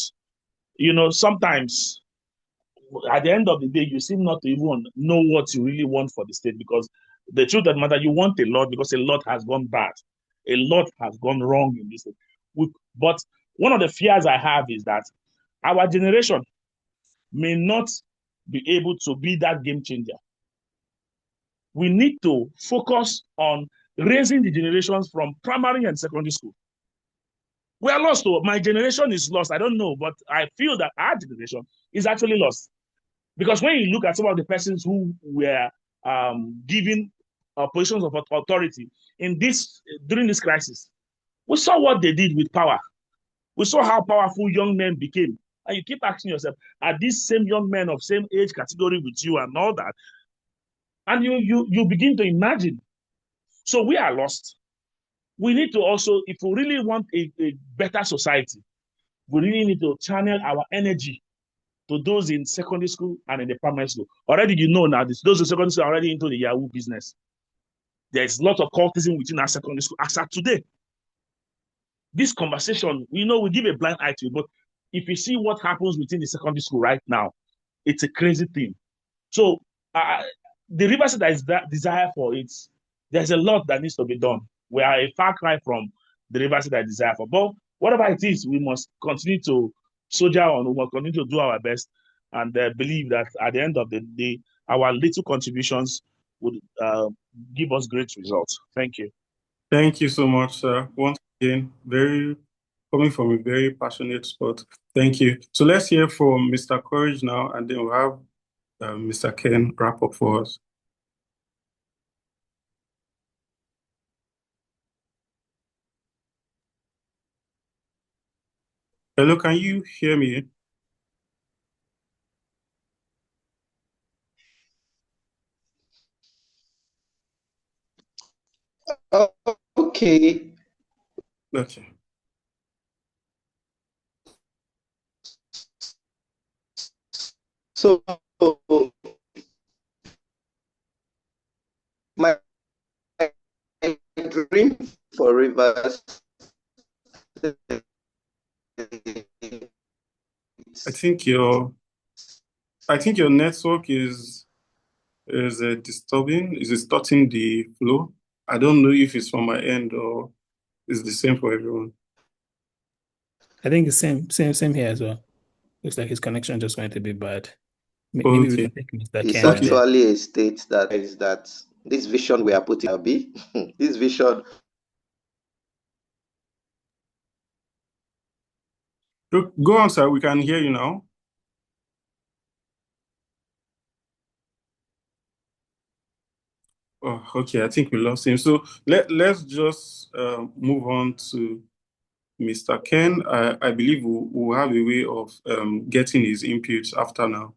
sometimes at the end of the day, you seem not to even know what you really want for the state, because the truth of the matter, you want a lot because a lot has gone bad. A lot has gone wrong in this state. But one of the fears I have is that our generation may not be able to be that game changer. We need to focus on raising the generations from primary and secondary school. We are lost. My generation is lost. I don't know, but I feel that our generation is actually lost. Because when you look at some of the persons who were given positions of authority during this crisis, we saw what they did with power. We saw how powerful young men became. And you keep asking yourself, are these same young men of same age category with you and all that? And you begin to imagine. So we are lost. We need to also, if we really want a better society, we really need to channel our energy to those in secondary school and in the primary school. Already now, those in secondary school are already into the Yahoo business. There's a lot of cultism within our secondary school as of today. This conversation, we give a blind eye to it, but if you see what happens within the secondary school right now, it's a crazy thing. So the Rivers State is that desire for it. There's a lot that needs to be done. We are a far cry from the Rivers State that desire for. But whatever it is, we must continue to soldier on. We must continue to do our best and believe that at the end of the day, our little contributions would give us great results. Thank you. Thank you so much, sir. Once again, coming from a very passionate spot. Thank you. So let's hear from Mr. Courage now, and then we'll have Mr. Ken wrap up for us. Hello, can you hear me? Okay. Okay. So my dream for Rivers, I think your network is disturbing. Is distorting the flow. I don't know if it's from my end or it's the same for everyone. I think it's same here as well. Looks like his connection just went a bit bad. Maybe Okay. we can take Mr. it's Ken. actually a state that is that this vision we are putting out be this vision. Go on, sir. We can hear you now. Oh, okay. I think we lost him. So let's just move on to Mr. Ken. I believe we'll have a way of getting his inputs after now.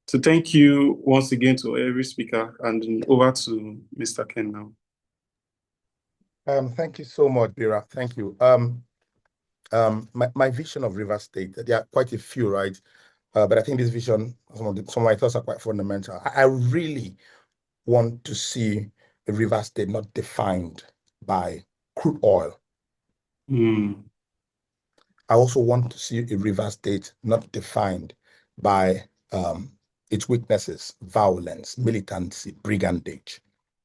So thank you once again to every speaker, and over to Mr. Ken now. Thank you so much, Bira. Thank you. My vision of Rivers State, there are quite a few, right? But I think this vision, some of my thoughts are quite fundamental. I really want to see a Rivers State not defined by crude oil. I also want to see a Rivers State not defined by its weaknesses, violence, militancy, brigandage.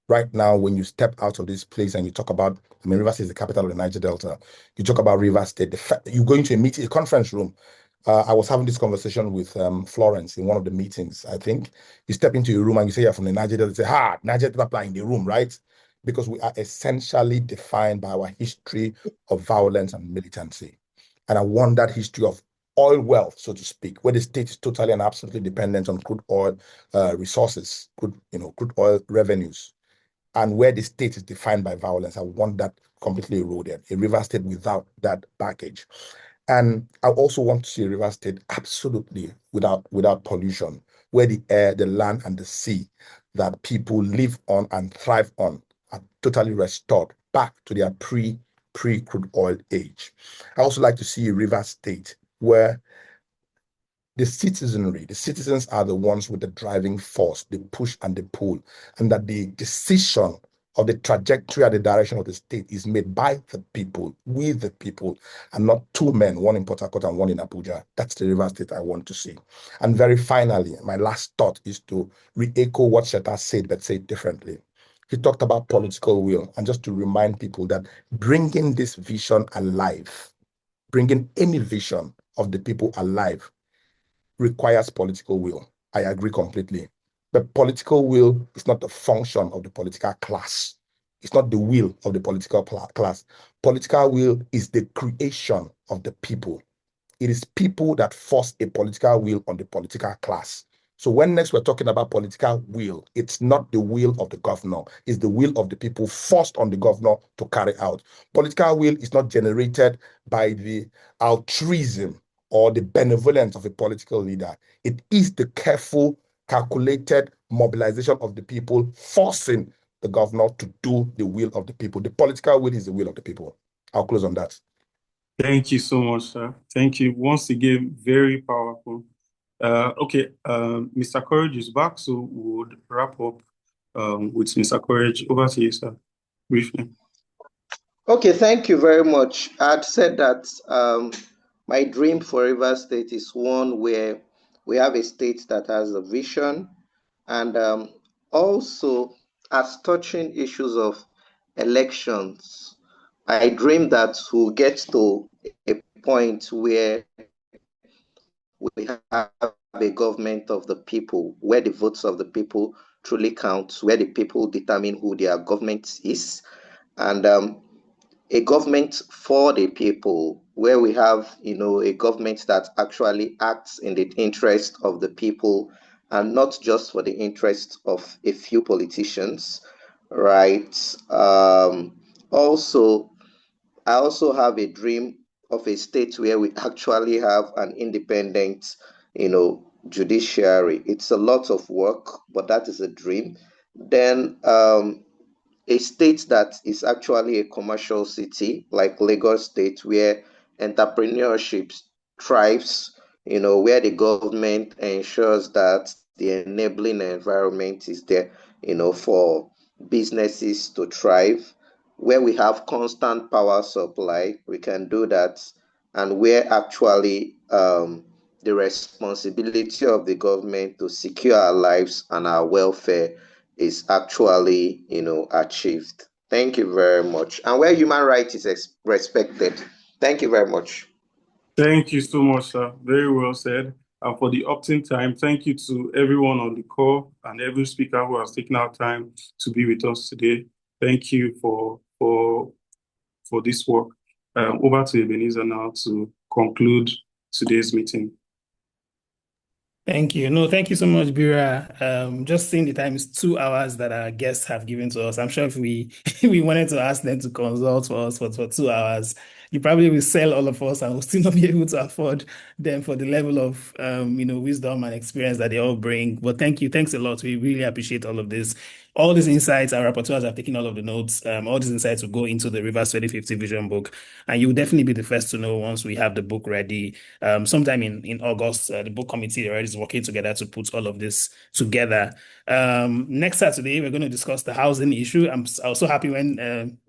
Right now, when you step out of this place and you talk about, I mean, Rivers is the capital of the Niger Delta, you talk about Rivers State, you go into a conference room. I was having this conversation with Florence in one of the meetings, I think. You step into a room and you say you're from the Niger Delta, say, Niger Delta in the room, right? Because we are essentially defined by our history of violence and militancy. And I want that history of oil wealth, so to speak, where the state is totally and absolutely dependent on crude oil resources, crude oil revenues, and where the state is defined by violence. I want that completely eroded, a river state without that baggage. And I also want to see a river state absolutely without pollution, where the air, the land, and the sea that people live on and thrive on are totally restored back to their pre-crude oil age. I also like to see a river state where the citizens are the ones with the driving force, the push and the pull, and that the decision of the trajectory and the direction of the state is made by the people, with the people, and not two men, one in Port Harcourt and one in Abuja. That's the river state I want to see. And very finally, my last thought is to re-echo what Chetam said, but say it differently. He talked about political will, and just to remind people that bringing this vision alive, bringing any vision of the people alive, requires political will. I agree completely. But political will is not the function of the political class. It's not the will of the political class. Political will is the creation of the people. It is people that force a political will on the political class. So when next we're talking about political will, it's not the will of the governor, it's the will of the people forced on the governor to carry out. Political will is not generated by the altruism or the benevolence of a political leader. It is the careful, calculated mobilization of the people, forcing the governor to do the will of the people. The political will is the will of the people. I'll close on that. Thank you so much, sir. Thank you once again. Very powerful. Okay, Mr. Courage is back, so we would wrap up with Mr. Courage. Over to you, sir, briefly. Okay, thank you very much. I'd said that my dream for Rivers State is one where we have a state that has a vision, and also as touching issues of elections, I dream that we'll get to a point where we have a government of the people, where the votes of the people truly count, where the people determine who their government is, and a government for the people, where we have, a government that actually acts in the interest of the people and not just for the interest of a few politicians, right? I also have a dream of a state where we actually have an independent, judiciary. It's a lot of work, but that is a dream. Then a state that is actually a commercial city like Lagos State, where entrepreneurship thrives, where the government ensures that the enabling environment is there, for businesses to thrive, where we have constant power supply, we can do that, and where actually the responsibility of the government to secure our lives and our welfare is actually, achieved. Thank you very much. And where human rights is respected. Thank you very much. Thank you so much, sir. Very well said. And for the opt-in time, thank you to everyone on the call and every speaker who has taken our time to be with us today. Thank you for this work. Over to Ebenezer now to conclude today's meeting. Thank you. No, thank you so much, Bira. Just seeing the time is 2 hours that our guests have given to us. I'm sure if we we wanted to ask them to consult for us for 2 hours, you probably will sell all of us and we'll still not be able to afford them for the level of wisdom and experience that they all bring. But thank you. Thanks a lot. We really appreciate all of this. All these insights, our rapporteurs have taken all of the notes. All these insights will go into the Rivers 2050 vision book, and you will definitely be the first to know once we have the book ready. Sometime in August, the book committee already is working together to put all of this together. Next Saturday, we're going to discuss the housing issue. I was so happy when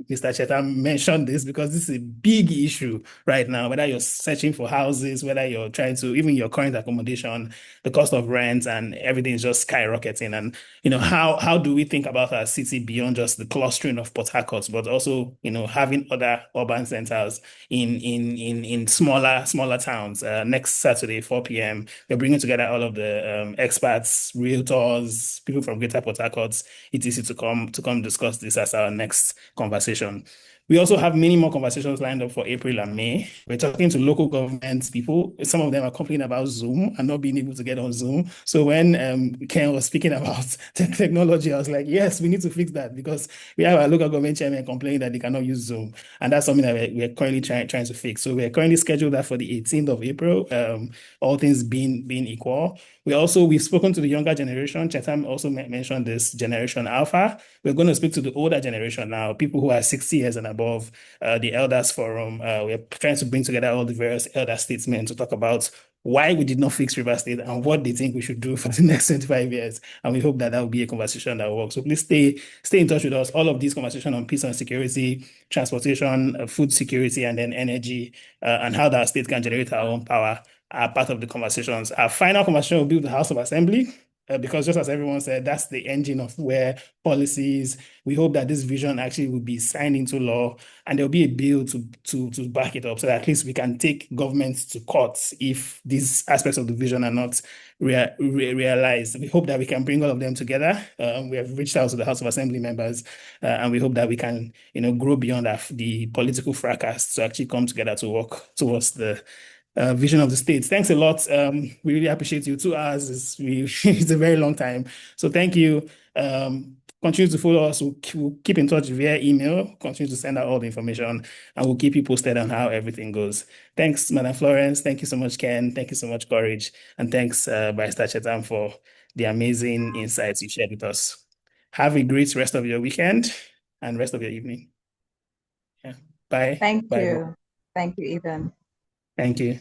Mr. Chetam mentioned this, because this is a big issue right now, whether you're searching for houses, whether you're trying to, even your current accommodation, the cost of rent and everything is just skyrocketing. And, how do we think about our city beyond just the clustering of Port Harcourt, but also, having other urban centers in smaller towns? Next Saturday, 4 p.m., we're bringing together all of the experts, realtors, people from Greater Port Harcourt, etc., to come discuss this as our next conversation. We also have many more conversations lined up for April and May. We're talking to local government people. Some of them are complaining about Zoom and not being able to get on Zoom. So when Ken was speaking about technology, I was like, yes, we need to fix that, because we have our local government chairman complaining that they cannot use Zoom. And that's something that we're currently trying to fix. So we're currently scheduled that for the 18th of April, all things being equal. We've spoken to the younger generation. Chetam also mentioned this Generation Alpha. We're going to speak to the older generation now, people who are 60 years and above, the Elders Forum. We're trying to bring together all the various elder statesmen to talk about why we did not fix RiversState and what they think we should do for the next 25 years. And we hope that will be a conversation that works. So please stay in touch with us. All of these conversations on peace and security, transportation, food security, and then energy, and how that state can generate our own power are part of the conversations. Our final conversation will be with the House of Assembly, because just as everyone said, that's the engine of where policies. We hope that this vision actually will be signed into law, and there'll be a bill to back it up, so that at least we can take government to court if these aspects of the vision are not realized. We hope that we can bring all of them together. We have reached out to the House of Assembly members, and we hope that we can, grow beyond the political fracas to actually come together to work towards the vision of the states. Thanks a lot. We really appreciate you. 2 hours it's a very long time. So thank you. Continue to follow us. We'll keep in touch via email. Continue to send out all the information, and we'll keep you posted on how everything goes. Thanks, Madam Florence. Thank you so much, Ken. Thank you so much, Courage. And thanks, Barrister Chetam, for the amazing insights you shared with us. Have a great rest of your weekend and rest of your evening. Yeah. Bye. Thank Bye. you. Thank you, Ethan. Thank you.